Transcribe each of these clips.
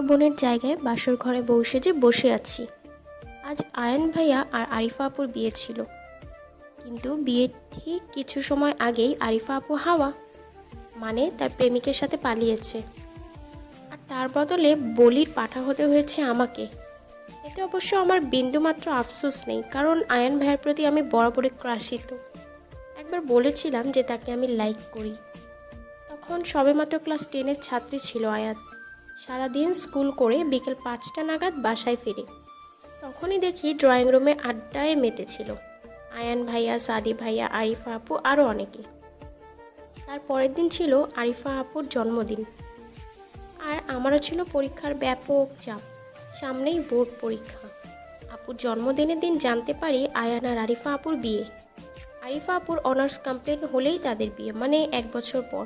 বোনের জায়গায় বাসর ঘরে বসে আছি। আজ আয়ান ভাইয়া আর আরিফা আপুর বিয়ে ছিল, কিন্তু বিয়ের ঠিক কিছু সময় আগেই আরিফা আপু হাওয়া মানে তার প্রেমিকের সাথে পালিয়েছে, আর তার বদলে বলির পাঠা হতে হয়েছে আমাকে। এতে অবশ্য আমার বিন্দুমাত্র আফসোস নেই, কারণ আয়ান ভাইয়ের প্রতি আমি বরাবরই ক্রাশিত। একবার বলেছিলাম যে তাকে আমি লাইক করি। তখন সবেমাত্র ক্লাস 10-এর ছাত্রী ছিল আয়াত। সারাদিন স্কুল করে বিকেল 5টা নাগাদ বাসায় ফিরে তখনই দেখি ড্রয়িং রুমে আড্ডায় মেতেছিল আয়ান ভাইয়া, সাদি ভাইয়া, আরিফা আপু আরও অনেকে। তার পরের দিন ছিল আরিফা আপুর জন্মদিন, আর আমারও ছিল পরীক্ষার ব্যাপক চাপ। সামনেই বোর্ড পরীক্ষা। আপুর জন্মদিনের দিন জানতে পারি আয়ান আর আরিফা আপুর বিয়ে। আরিফা আপুর অনার্স কমপ্লিট হলেই তাদের বিয়ে, মানে 1 বছর পর।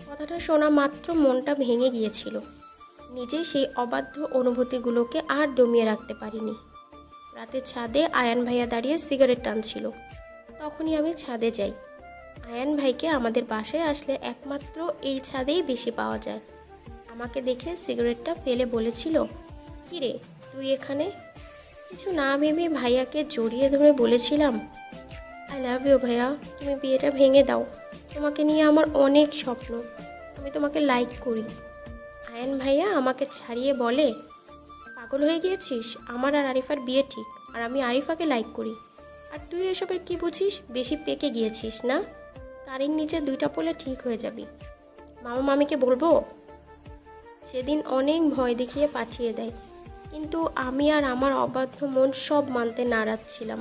কথাটা শোনা মাত্র মনটা ভেঙে গিয়েছিল। নিজে সেই অবাধ্য অনুভূতিগুলোকে আর দমিয়ে রাখতে পারিনি। রাতে ছাদে আয়ান ভাইয়া দাঁড়িয়ে সিগারেট টানছিল। তখনই আমি ছাদে যাই। আয়ান ভাইকে আমাদের বাসায় আসলে একমাত্র এই ছাদেই বেশি পাওয়া যায়। আমাকে দেখে সিগারেটটা ফেলে বলেছিল, কিরে তুই এখানে? কিছু না ভেবে ভাইয়াকে জড়িয়ে ধরে বলেছিলাম, আই লাভ ইউ ভাইয়া, তুমি বিয়েটা ভেঙে দাও। তোমাকে নিয়ে আমার অনেক স্বপ্ন, আমি তোমাকে লাইক করি। আয়ান ভাইয়া আমাকে ছাড়িয়ে বলে, পাগল হয়ে গিয়েছিস? আমার আর আরিফার বিয়ে ঠিক, আর আমি আরিফাকে লাইক করি। আর তুই এসবের কি বুঝিস? বেশি পেকে গিয়েছিস না? কারির নিচে 2টা পোলে ঠিক হয়ে যাবি। মামা মামিকে বলবো? সেদিন অনেক ভয় দেখিয়ে পাঠিয়ে দেয়, কিন্তু আমি আর আমার অবাধ্য মন সব মানতে নারাজ ছিলাম।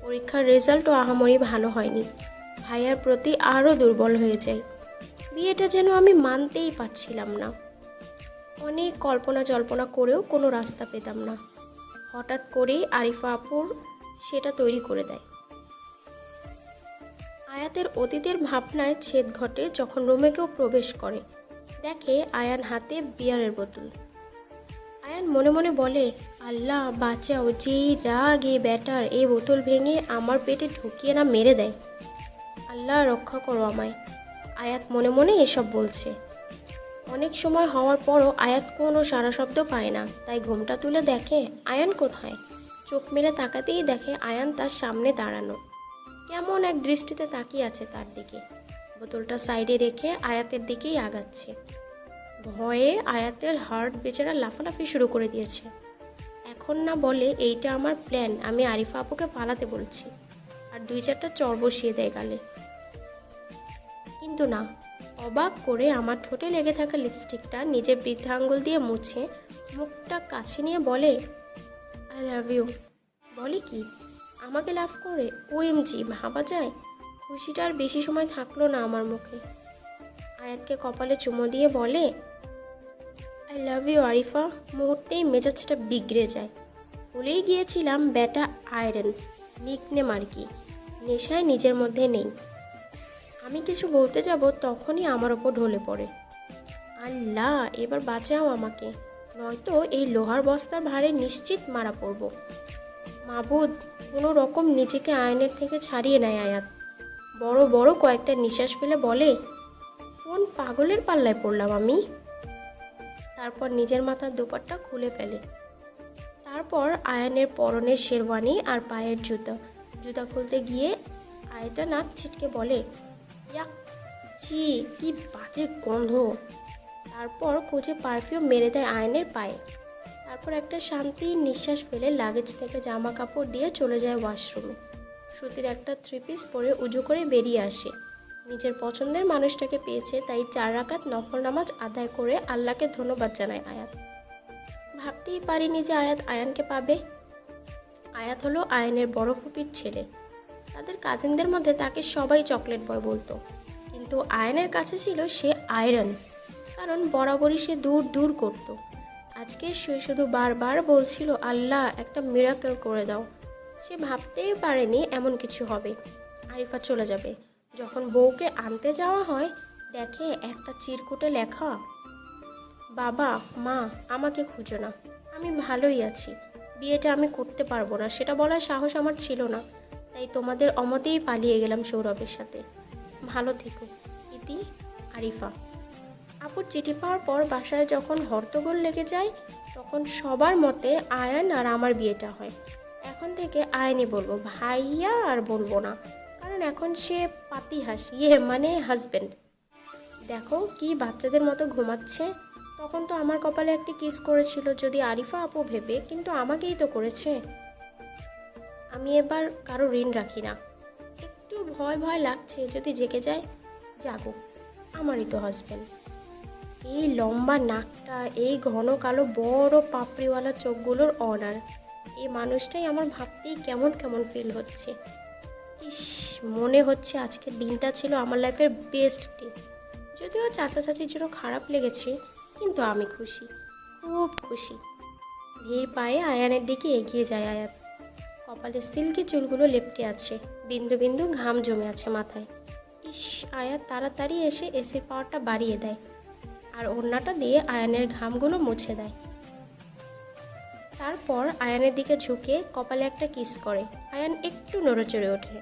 পরীক্ষার রেজাল্টও আহামরি ভালো হয়নি। ভাইয়ার প্রতি আরও দুর্বল হয়ে যাই। বিয়েটা যেন আমি মানতেই পারছিলাম না। অনেক কল্পনা জল্পনা করেও কোনো রাস্তা পেতাম না। হঠাৎ করেই আরিফা আপুর সেটা তৈরি করে দেয়। আয়াতের অতীতের ভাবনায় ছেদ ঘটে যখন রুমে কেউ প্রবেশ করে। দেখে আয়ান হাতে বিয়ারের বোতল। আয়ান মনে মনে বলে, আল্লাহ বাঁচাও, যেই রাগ এই ব্যাটার এই বোতল ভেঙে আমার পেটে ঢুকিয়ে না মেরে দেয়। আল্লাহ রক্ষা করো আমায়। আয়াত মনে মনে এসব বলছে। অনেক সময় হওয়ার পরও আয়াত কোনো সারা শব্দ পায় না। তাই ঘুমটা তুলে দেখে আয়ান কোথায়। চোখ মেলে তাকাতেই দেখে আয়ান তার সামনে দাঁড়ানো, কেমন এক দৃষ্টিতে তাকিয়ে আছে তার দিকে। বোতলটা সাইডে রেখে আয়াতের দিকেই আগাচ্ছে। ভয়ে আয়াতের হার্ট বেচারা লাফালাফি শুরু করে দিয়েছে। এখন না বলে এইটা আমার প্ল্যান, আমি আরিফা আপুকে পালাতে বলছি, আর 2-4টা চর বসিয়ে দেয় গালে। কিন্তু না, অবাক করে আমার ঠোঁটে লেগে থাকা লিপস্টিকটা নিজের বৃদ্ধা আঙ্গুল দিয়ে মুছে মুখটা কাছে নিয়ে বলে, আই লাভ ইউ। বলে কি? আমাকে লাভ করে? OMG, ভাবা যায়? খুশিটা আর বেশি সময় থাকলো না আমার মুখে। আয়াতকে কপালে চুমো দিয়ে বলে, আই লাভ ইউ আরিফা। মুহূর্তেই মেজাজটা বিগড়ে যায়। ভুলেই গিয়েছিলাম ব্যাটা আয়রন নিকনেম আর কি। নেশায় নিজের মধ্যে নেই। আমি কিছু বলতে যাব তখনই আমার ওপর ঢলে পড়ে। আল্লাহ, এবার বাঁচাও আমাকে, নয়তো এই লোহার বস্তার ভারে নিশ্চিত মারা পড়ব। মাবুদ, কোনো রকম নিজেকে আয়নের থেকে ছাড়িয়ে নেয় আয়াত। বড় বড় কয়েকটা নিঃশ্বাস ফেলে বলে, কোন পাগলের পাল্লায় পড়লাম আমি? তারপর নিজের মাথার দোপাট্টা খুলে ফেলে। তারপর আয়ানের পরনের শেরওয়ানি আর পায়ের জুতা খুলতে গিয়ে আয়টা নাক ছিটকে বলে, ইয়াক, ছি, কি বাজে গন্ধ। তারপর কোচে পারফিউম মেরে দেয় আয়নের পায়ে। তারপর একটা শান্তির নিঃশ্বাস ফেলে লাগেজ থেকে জামা কাপড় দিয়ে চলে যায় ওয়াশরুমে। সুতির একটা 3 পিস পরে উজু করে বেরিয়ে আসে। নিজের পছন্দের মানুষটাকে পেয়েছে, তাই 4 রাকাত নফল নামাজ আদায় করে আল্লাহকে ধন্যবাদ জানায় আয়াত। ভাবতেই পারিনি যে আয়াত আয়ানকে পাবে। আয়াত হলো আয়ানের বড় ফুপির ছেলে। তাদের কাজিনদের মধ্যে তাকে সবাই চকলেট বয় বলতো, কিন্তু আয়ানের কাছে ছিল সে আয়রন, কারণ বরাবরই সে দূর দূর করত। আজকে সে শুধু বারবার বলছিল, আল্লাহ একটা মিরাকেল করে দাও। সে ভাবতেই পারেনি এমন কিছু হবে। আরিফা চলে যাবে। যখন বউকে আনতে যাওয়া হয়, দেখে একটা চিরকুটে লেখা, বাবা মা আমাকে খুঁজো না, আমি ভালোই আছি। বিয়েটা আমি করতে পারবো না, সেটা বলার সাহস আমার ছিল না, তাই তোমাদের অমতেই পালিয়ে গেলাম সৌরভের সাথে। ভালো থেকো, ইতি, আরিফা। আপুর চিঠি পাওয়ার পর বাসায় যখন হট্টগোল লেগে যায় তখন সবার মতে আয়ান আর আমার বিয়েটা হয়। এখন থেকে আয়ানই বলবো, ভাইয়া আর বলবো না, কারণ এখন সে পাতি হাসি মানে হাজবেন্ড। দেখো কি বাচ্চাদের মতো ঘুমাচ্ছে। তখন তো আমার কপালে একটি কিস করেছিল যদি আরিফা আপু ভেবে, কিন্তু আমাকেই তো করেছে। আমি এবার কারো ঋণ রাখি না। একটু ভয় ভয় লাগছে যদি জেগে যায়, জাগুক, আমারই তো হাজবেন্ড। এই লম্বা নাকটা, এই ঘন কালো বড় পাপড়িওয়ালা চোখগুলোর অনার, এই মানুষটাই আমার ভাবতেই কেমন কেমন ফিল হচ্ছে। ইস, মনে হচ্ছে আজকের দিনটা ছিল আমার লাইফের বেস্ট ডে। যদিও চাচা চাচির জন্য খারাপ লেগেছে, কিন্তু আমি খুশি, খুব খুশি। ধীর পায়ে আয়ানের দিকে এগিয়ে যায় আয়াত। কপালে সিল্কি চুলগুলো লেপ্টে আছে, বিন্দু বিন্দু ঘাম জমে আছে মাথায়। ইস, আয়াত তাড়াতাড়ি এসে এসির পাওয়ারটা বাড়িয়ে দেয় আর ওড়নাটা দিয়ে আয়ানের ঘামগুলো মুছে দেয়। তারপর আয়ানের দিকে ঝুঁকে কপালে একটা কিস করে। আয়ান একটু নড়েচড়ে ওঠে।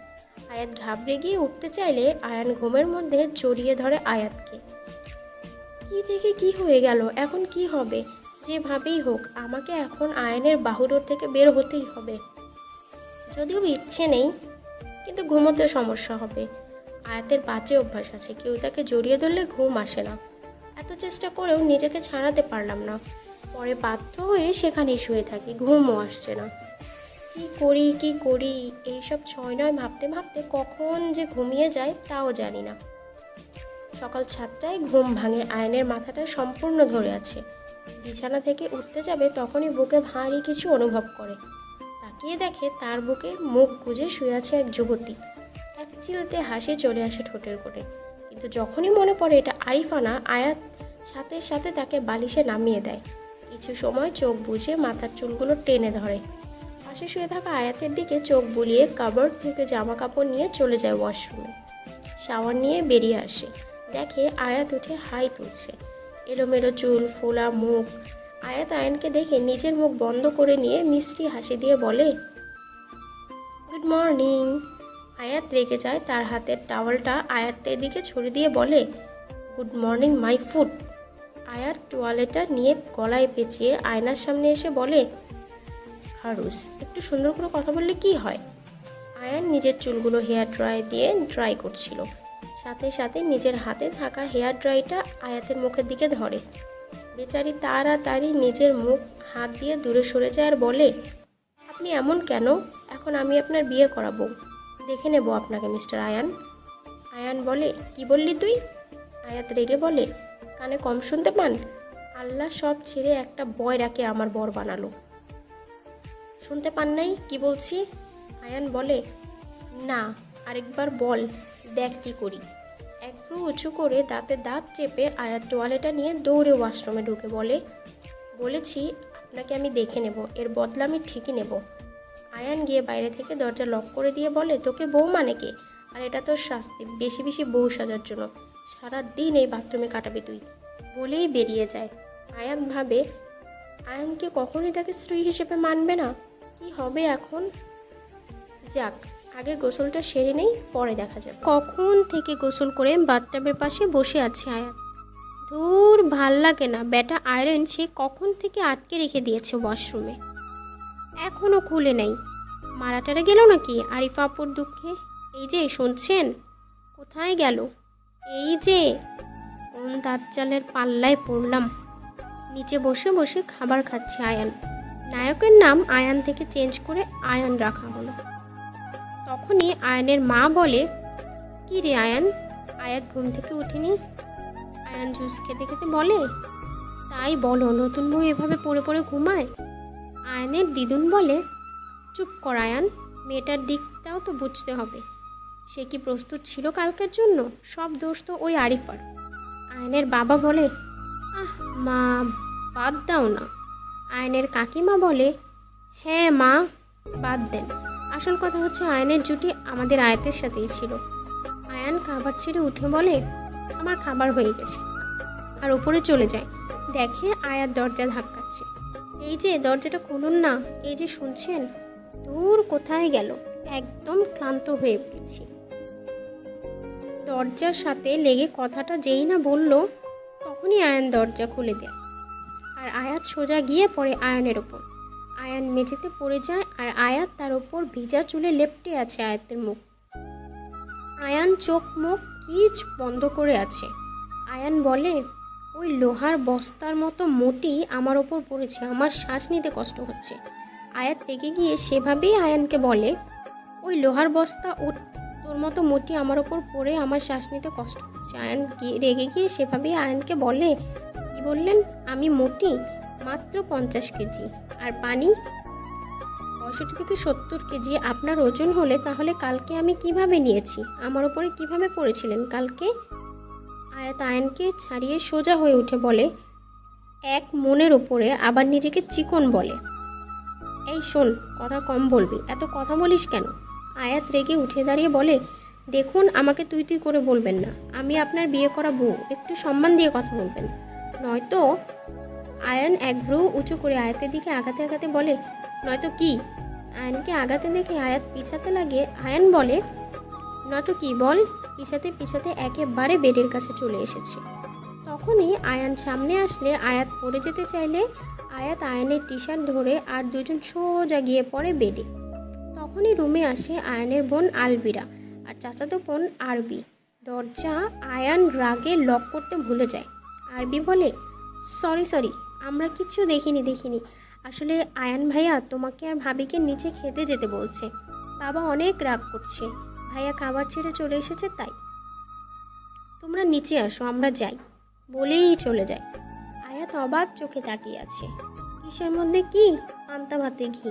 আয়াত ঘাবড়ে গিয়ে উঠতে চাইলে আয়ান ঘুমের মধ্যে জড়িয়ে ধরে আয়াতকে। কি থেকে কি হয়ে গেল, এখন কি হবে? যেভাবেই হোক আমাকে এখন আয়ানের বাহুডোর থেকে বের হতেই হবে। যদিও ইচ্ছে নেই, কিন্তু ঘুমোতে সমস্যা হবে। আয়াতের বাজে অভ্যাস আছে, কেউ তাকে জড়িয়ে ধরলে ঘুম আসে না। এত চেষ্টা করেও নিজেকে ছাড়াতে পারলাম না। পরে বাধ্য হয়ে সেখানেই শুয়ে থাকি, ঘুমও আসছে না। কি করি এইসব 6-9 ভাবতে ভাবতে কখন যে ঘুমিয়ে যায় তাও জানি না। সকাল 7টায় ঘুম ভাঙে। আয়নের মাথাটা সম্পূর্ণ ধরে আছে। বিছানা থেকে উঠতে যাবে তখনই বুকে ভারী কিছু অনুভব করে। তাকিয়ে দেখে তার বুকে মুখ গুজে শুয়ে আছে এক যুবতী। এক চিলতে হাসি চলে আসে ঠোঁটের কোণে, কিন্তু যখনই মনে পড়ে এটা আরিফা না, আয়াত সাথে সাথে তাকে বালিশে নামিয়ে দেয়। কিছু সময় চোখ বুজে মাথার চুলগুলো টেনে ধরে। পাশে শুয়ে থাকা আয়াতের দিকে চোখ বুলিয়ে কাবার্ড থেকে জামা কাপড় নিয়ে চলে যায় ওয়াশরুমে। শাওয়ার নিয়ে বেরিয়ে আসে, দেখে আয়াত উঠে হাই তুলছে। এলোমেলো চুল, ফোলা মুখ। আয়াত আয়ানকে দেখে নিজের মুখ বন্ধ করে নিয়ে মিষ্টি হাসি দিয়ে বলে, গুড মর্নিং। আয়াত রেগে যায়, তার হাতের টাওয়ালটা আয়াতের দিকে ছড়িয়ে দিয়ে বলে, গুড মর্নিং মাই ফুড। আয়াত টোয়ালেটা নিয়ে গলায় পেঁচিয়ে আয়নার সামনে এসে বলে, খারুস, একটু সুন্দর করে কথা বললে কি হয়? আয়ান নিজের চুলগুলো হেয়ার ড্রাই দিয়ে ড্রাই করছিল, সাথে সাথে নিজের হাতে থাকা হেয়ার ড্রাইটা আয়াতের মুখের দিকে ধরে। বেচারি তাড়াতাড়ি নিজের মুখ হাত দিয়ে দূরে সরে যায় আর বলে, আপনি এমন কেন? এখন আমি আপনার বিয়ে করাবো, দেখে নেব আপনাকে মিস্টার আয়ান। আয়ান বলে, কি বললি তুই? আয়াত রেগে বলে, কানে কম শুনতে পান? আল্লাহ সব ছেড়ে একটা বয়রাকে আমার বর বানালো। শুনতে পান নাই কি বলছি? আয়ান বলে, না, আরেকবার বল, দেখ কি করি। এক ভ্রু উঁচু করে দাঁতে দাঁত চেপে আয়াত টোয়ালেটা নিয়ে দৌড়ে ওয়াশরুমে ঢুকে বলেছি আপনাকে আমি দেখে নেব, এর বদলা আমি ঠিকই নেব। আয়ান গিয়ে বাইরে থেকে দরজা লক করে দিয়ে বলে, তোকে বউ মানে কে? আর এটা তোর শাস্তি, বেশি বেশি বউ সাজার জন্য। সারা দিন এই বাথরুমে কাটাবি তুই, বলেই বেরিয়ে যায়। আয়ান ভাবে, আয়ানকে কখনোই তাকে স্ত্রী হিসেবে মানবে না। কি হবে এখন? যাক, আগে গোসলটা সেরে নেই, পরে দেখা যাবে। কখন থেকে গোসল করে বাথটাবের পাশে বসে আছে আয়াত। ধুর, ভাল লাগে না, ব্যাটা আয়রন সে কখন থেকে আটকে রেখে দিয়েছে ওয়াশরুমে, এখনও খুলে নেই। মারাটারে গেল নাকি আরিফা আপুর দুঃখে? এই যে শুনছেন, কোথায় গেল? এই যে, কোন দাজ্জালের পাল্লায় পড়লাম। নিচে বসে বসে খাবার খাচ্ছে আয়ান। নায়কের নাম আয়ান থেকে চেঞ্জ করে আয়ান রাখা হলো। তখনই আয়ানের মা বলে, কি রে আয়ান, আয়াত ঘুম থেকে উঠেনি? আয়ান জুস খেতে খেতে বলে, তাই বলো, নতুন বউ এভাবে পড়ে পড়ে ঘুমায়? আয়ানের দিদুন বলে, চুপ কর আয়ান, মেয়েটার দিকটাও তো বুঝতে হবে। সে কি প্রস্তুত ছিল কালকের জন্য? সব দোষ তো ওই আরিফার। আয়ানের বাবা বলে, আহ মা, বাদ দাও না। আয়ানের কাকিমা বলে, হ্যাঁ মা, বাদ দেন। আসল কথা হচ্ছে আয়ানের জুটি আমাদের আয়াতের সাথেই ছিল। আয়ান খাবার ছেড়ে উঠে বলে, আমার খাবার হয়ে গেছে, আর ওপরে চলে যায়। দেখে আয়াত দরজা ধাক্কাচ্ছে। এই যে, দরজাটা খুলুন না, এই যে শুনছেন? দূর, কোথায় গেল? একদম ক্লান্ত হয়ে পড়েছি। দরজার সাথে লেগে কথাটা যেই না বলল, তখনই আয়ান দরজা খুলে দেয় আর আয়াত সোজা গিয়ে পড়ে আয়ানের ওপর। আয়ান মেঝেতে পড়ে যায় আর আয়াত তার ওপর ভিজা চুলে লেপ্টে আছে আয়াতের মুখ। আয়ান চোখ মুখ কিচ বন্ধ করে আছে। আয়ান বলে, ওই লোহার বস্তার মতো মোটি আমার ওপর পড়েছে, আমার শ্বাস নিতে কষ্ট হচ্ছে। আয়াত রেগে গিয়ে সেভাবেই আয়ানকে বলে, ওই লোহার বস্তা ও তোর মতো মোটি আমার ওপর পড়ে আমার শ্বাস নিতে কষ্ট হচ্ছে। আয়ান রেগে গিয়ে সেভাবেই আয়ানকে বলে, কি বললেন? আমি মোটি? মাত্র 50 কেজি। আর পানি 65 থেকে 70 কেজি। আপনার ওজন হলে তাহলে কালকে আমি কিভাবে নিয়েছি? আমার ওপরে কিভাবে পড়েছিলেন কালকে? আয়াত আয়ানকে ছাড়িয়ে সোজা হয়ে উঠে বলে, এক মনের ওপরে আবার নিজেকে চিকন বলে। এই শোন, কথা কম বলবি, এত কথা বলিস কেন? আয়াত রেগে উঠে দাঁড়িয়ে বলে, দেখুন, আমাকে তুই তুই করে বলবেন না, আমি আপনার বিয়ে করা বউ, একটু সম্মান দিয়ে কথা বলবেন, নয়তো। আয়ান এক ভ্রু উঁচু করে আয়াতের দিকে আগাতে আগাতে বলে, নয়তো কি? আয়ানকে আগাতে দেখে আয়াত পিছাতে লাগে। আয়ান বলে, নয়তো কি বল। পিছাতে পিছাতে একেবারে বেডের কাছে চলে এসেছে। তখনই আয়ান সামনে আসলে আয়াত পড়ে যেতে চাইলে আয়াত আয়ানের টি শার্ট ধরে আর দুজন সোজা গিয়ে পড়ে বেডে। তখনই রুমে আসে আয়ানের বোন আলভিরা আর চাচাতো বোন আরবি। দরজা আয়ান রাগে লক করতে ভুলে যায়। আরবি বলে, সরি, আমরা কিচ্ছু দেখিনি। আসলে আয়ান ভাইয়া তোমাকে আর ভাবিকে নিচে খেতে যেতে বলছে, বাবা অনেক রাগ করছে, ভাইয়া খাবার ছেড়ে চলে এসেছে, তাই তোমরা নিচে আসো, আমরা যাই, বলেই চলে যায়। আয়াত অবাক চোখে তাকিয়ে আছে। কিসের মধ্যে কি? পান্তা ভাতে ঘি।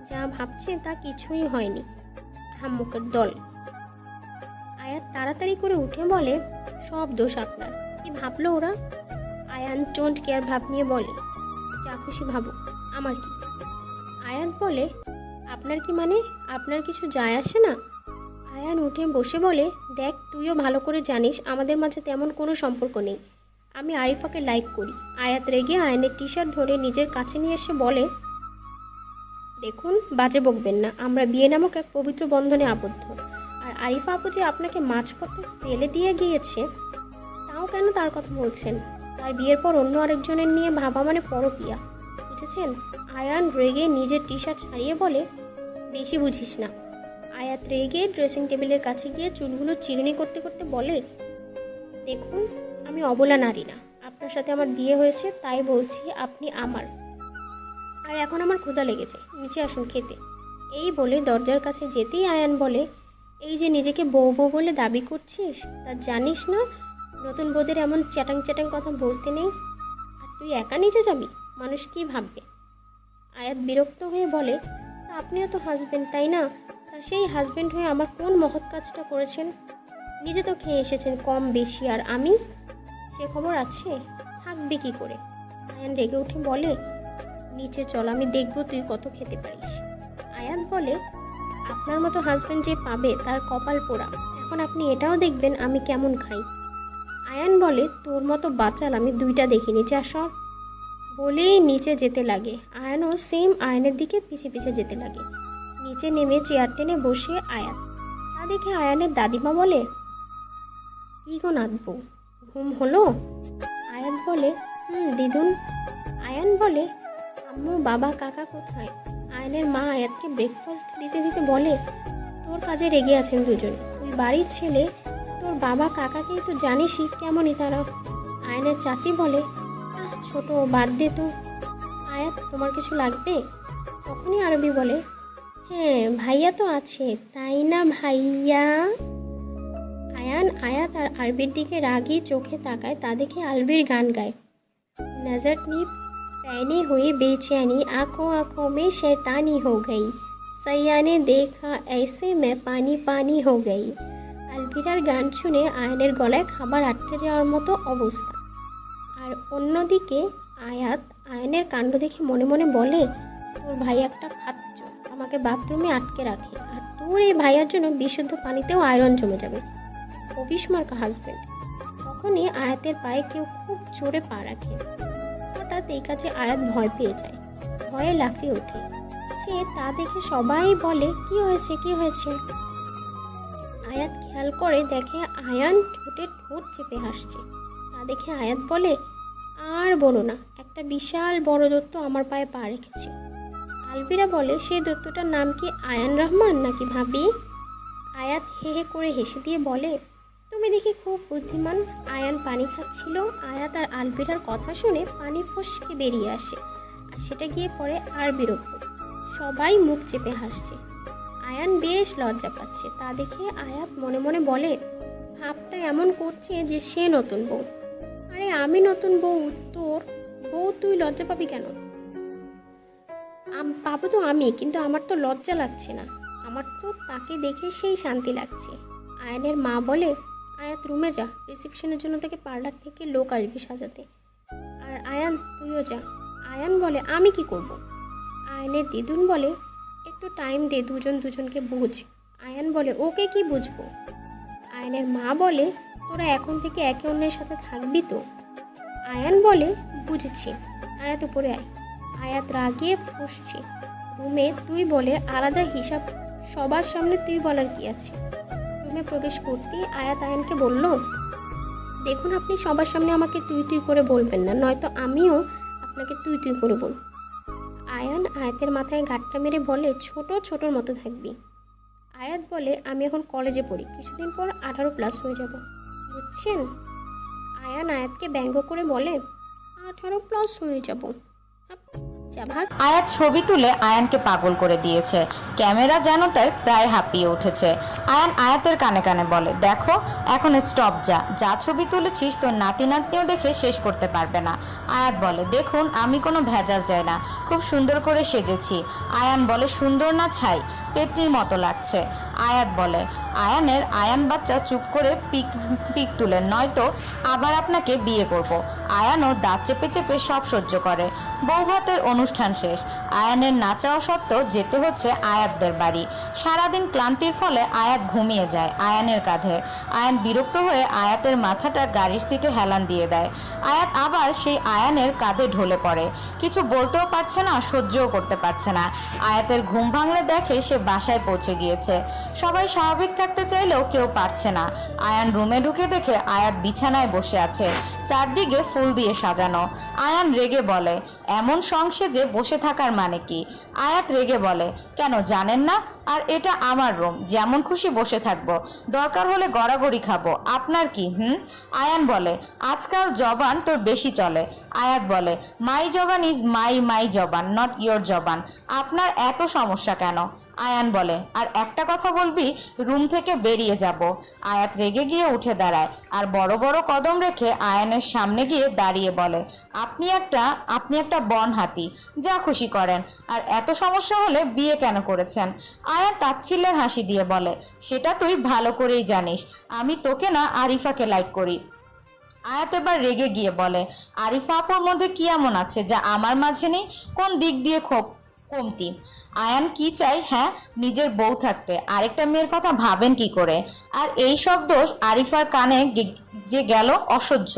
যা ভাবছে তা কিছুই হয়নি, হাম্মুকের দল। আয়াত তাড়াতাড়ি করে উঠে বলে, সব দোষ আপনার। কি ভাবলো ওরা? আয়ান ডোন্ট কেয়ার ভাব নিয়ে বলে, যা খুশি ভাবুক, আমার কি? আয়াত বলে, আপনার কি মানে? আপনার কিছু যায় আসে না? আয়ান উঠে বসে বলে, দেখ, তুইও ভালো করে জানিস আমাদের মাঝে তেমন কোনো সম্পর্ক নেই, আমি আরিফাকে লাইক করি। আয়াত রেগে আয়ানের টি শার্ট ধরে নিজের কাছে নিয়ে এসে বলে, দেখুন, বাজে বকবেন না, আমরা বিয়ে নামক এক পবিত্র বন্ধনে আবদ্ধ। আর আরিফা আপু যে আপনাকে মাঝপথে ফেলে দিয়ে গিয়েছে, তাও কেন তার কথা বলছেন? তার বিয়ের পর অন্য আরেকজনের নিয়ে ভাবা মানে পরকীয়া, বুঝেছেন? আয়ান রেগে নিজের টি শার্ট ছাড়িয়ে বলে, বেশি বুঝিস না। আয়াত রেগে ড্রেসিং টেবিলের কাছে গিয়ে চুলগুলো চিরুনি করতে করতে বলে, দেখুন, আমি অবলা নারী না, আপনার সাথে আমার বিয়ে হয়েছে, তাই বলছি আপনি আমার। আর এখন আমার ক্ষুধা লেগেছে, নিচে আসুন খেতে। এই বলে দরজার কাছে যেতেই আয়ান বলে, এই যে নিজেকে বউ বলে দাবি করছিস, তা জানিস না নতুন বউদের এমন চ্যাটাং কথা বলতে নেই। আর তুই একা নিচে যাবি, মানুষ কি ভাববে? আয়াত বিরক্ত হয়ে বলে, তা আপনিও তো হাজবেন্ড, তাই না? তা সেই হাজবেন্ড হয়ে আমার কোন মহৎ কাজটা করেছেন? নিজে তো খেয়ে এসেছেন কম বেশি, আর আমি? সে খবর আছে? থাকবে কি করে? আয়ান রেগে উঠে বলে, নিচে চল, আমি দেখব তুই কত খেতে পারিস। আয়াত বলে, আপনার মতো হাজবেন্ড যে পাবে তার কপাল পোড়া, এখন আপনি এটাও দেখবেন আমি কেমন খাই। আয়ান বলে, তোর মতো বাচাল আমি 2টা দেখিনি, যা সব। বলেই নিচে যেতে লাগে। আয়ানও সেম আয়নের দিকে পিছে যেতে লাগে। নিচে নেমে চেয়ার টেনে বসে আয়াত। তা দেখে আয়ানের দাদিমা বলে, কি গো নাতবউ, ঘুম হলো? আয়াত বলে, দিদুন। আয়ান বলে, আম্মু, বাবা, কাকা কোথায়? আয়ানের মা আয়াতকে ব্রেকফাস্ট দিতে দিতে বলে, তোর কাজে রেগে আছেন দুজন, তুই বাড়ির ছেলে, তোর বাবা কাকাকেই তো জানিসই কেমনই তারা। আয়ানের চাচি বলে, ছোট, বাদ দে তো। আয়াত, তোমার কিছু লাগবে? তখনই আরবি বলে, হ্যাঁ ভাইয়া তো আছে, তাই না ভাইয়া? আয়ান আয়াত আর আরবির দিকে রাগি চোখে তাকায়। তা দেখে আলভির গান গায়, नजर नी पहनी हुई बेचैनी आंखों आंखों में शैतानी हो गई, सैया ने देखा ऐसे मैं पानी पानी हो गई। আলভিরার গান শুনে আয়নের গলায় খাবার আটকে যাওয়ার মতো অবস্থা। আর অন্যদিকে আয়াত আয়নের কাণ্ড দেখে মনে মনে বলে, তোর ভাই একটা খাচ্ছ, আমাকে বাথরুমে আটকে রাখে, আর তোর এই ভাইয়ার জন্য বিশুদ্ধ পানিতেও আয়রন জমে যাবে, অবিস্মার্কা হাজবেন্ড। তখনই আয়াতের পায়ে কেউ খুব জোরে পা রাখে। হঠাৎ এই কাজে আয়াত ভয় পেয়ে যায়, ভয়ে লাফিয়ে ওঠে। সে তা দেখে সবাই বলে, কি হয়েছে? আয়াত খেয়াল করে দেখে আয়ান ঠোঁটে ঠোঁট চেপে হাসছে। তা দেখে আয়াত বলে, আর বলো না, একটা বিশাল বড় দৈত্য আমার পায়ে পা রেখেছে। আলভিরা বলে, সেই দৈত্যটার নাম কি আয়ান রহমান নাকি ভাবি? আয়াত হে হে করে হেসে দিয়ে বলে, তুমি দেখি খুব বুদ্ধিমান। আয়ান পানি খাচ্ছিল, আয়াত আর আলভিরার কথা শুনে পানি ফসকে বেরিয়ে আসে, আর সেটা গিয়ে পড়ে আরবির ওপর। সবাই মুখ চেপে হাসছে। আয়ান বেশ লজ্জা পাচ্ছে। তা দেখে আয়াত মনে মনে বলে, ভাবটা এমন করছে যে সে নতুন বউ। আরে আমি নতুন বউ, তোর বউ, তুই লজ্জা পাবি কেন? পাবো তো আমি, কিন্তু আমার তো লজ্জা লাগছে না, আমার তো তাকে দেখে সেই শান্তি লাগছে। আয়ানের মা বলে, আয়াত রুমে যা, রিসেপশনের জন্য থেকে পার্লার থেকে লোক আসবে সাজাতে। আর আয়ান তুইও যা। আয়ান বলে, আমি কি করব? আয়ানের দিদুন বলে, একটু টাইম দে, দুজন দুজনকে বুঝ। আয়ান বলে, ওকে কি বুঝবো? আয়ানের মা বলে, তোরা এখন থেকে একে অন্যের সাথে থাকবি তো? আয়ান বলে, বুঝেছি। আয়াত উপরে আয়। আয়াত রাগিয়ে ফুঁসছে। রুমে তুই বলে আলাদা হিসাব, সবার সামনে তুই বলার কি আছে? রুমে প্রবেশ করতেই আয়াত আয়ানকে বলল, দেখুন আপনি সবার সামনে আমাকে তুই তুই করে বলবেন না, নয়তো আমিও আপনাকে তুই তুই করে বলব। আয়ান আয়াতের মাথায় গাঁটটা মেরে বলে, ছোটোর মতো থাকবি। আয়াত বলে, আমি এখন কলেজে পড়ি, কিছুদিন পর 18+ হয়ে যাব, বুঝছেন? আয়ান আয়াতকে ব্যঙ্গ করে বলে, 18+ হয়ে যাব। আয়াত ছবি তুলে আয়ানকে পাগল করে দিয়েছে। ক্যামেরা যেন তার প্রায় হাঁপিয়ে উঠেছে। আয়ান আয়াতের কানে কানে বলে, দেখো এখন স্টপ, যা ছবি তুলেছিস তোর নাতি নাতনিও দেখে শেষ করতে পারবে না। আয়াত বলে, দেখুন আমি কোনো ভেজাল চাই না, খুব সুন্দর করে সেজেছি। আয়ান বলে, সুন্দর না ছাই, পেটনির মতো লাগছে। আয়াত বলে, আয়ান বাচ্চা চুপ করে পিক তুলে, নয়তো আবার আপনাকে বিয়ে করব। আয়ানও দাঁত চেপে চেপে সব সহ্য করে। বউ ভাতের অনুষ্ঠান শেষ। আয়ানের না চাওয়া সত্ত্বেও যেতে হচ্ছে আয়াতদের বাড়ি। সারাদিন ক্লান্তির ফলে আয়াত ঘুমিয়ে যায় আয়ানের কাঁধে। আয়ান বিরক্ত হয়ে আয়াতের মাথাটা গাড়ির সিটে হেলান দিয়ে দেয়। আয়াত আবার সেই আয়ানের কাঁধে ঢলে পড়ে। কিছু বলতেও পারছে না, সহ্যও করতে পারছে না। আয়াতের ঘুম ভাঙলে দেখে সে বাসায় পৌঁছে গিয়েছে। সবাই স্বাভাবিক থাকতে চাইলেও কেউ পারছে না। আয়ান রুমে ঢুকে দেখে আয়াত বিছানায় বসে আছে, চারদিকে ফুল দিয়ে সাজানো। আয়ান রেগে বলে, এমন সংসেজে বসে থাকার মানে কি? আয়াত রেগে বলে, কেন জানেন না? আর এটা আমার রুম, যেমন খুশি বসে থাকবো, দরকার হলে গড়াগড়ি খাবো, আপনার কি? আয়ান বলে, আজকাল জবান তোর বেশি চলে। আয়াত বলে, মাই জবান ইজ মাই জবান, নট ইয়োর জবান। আপনার এত সমস্যা কেন? আয়ান বলে, আর একটা কথা বলবি, রুম থেকে বেরিয়ে যাব। আয়াত রেগে গিয়ে উঠে দাঁড়ায় আর বড় বড় কদম রেখে আয়ানের সামনে গিয়ে দাঁড়িয়ে বলে, আপনি একটা বন হাতি, যা খুশি করেন। আর এত সমস্যা হলে বিয়ে কেন করেছেন? আয়াত তাচ্ছিল্যের হাসি দিয়ে বলে, সেটা তুই ভালো করেই জানিস, আমি তোকে না আরিফাকে লাইক করি। আয়াত এবার রেগে গিয়ে বলে, আরিফা আপুর মধ্যে কি এমন আছে যা আমার মাঝে নেই? কোন দিক দিয়ে কমতি? আয়ান কি চাই? হ্যাঁ, নিজের বউ থাকতে আরেকটা মেয়ের কথা ভাবেন কি করে? আর এই সব দোষ আরিফার কানে যে গেল অসহ্য।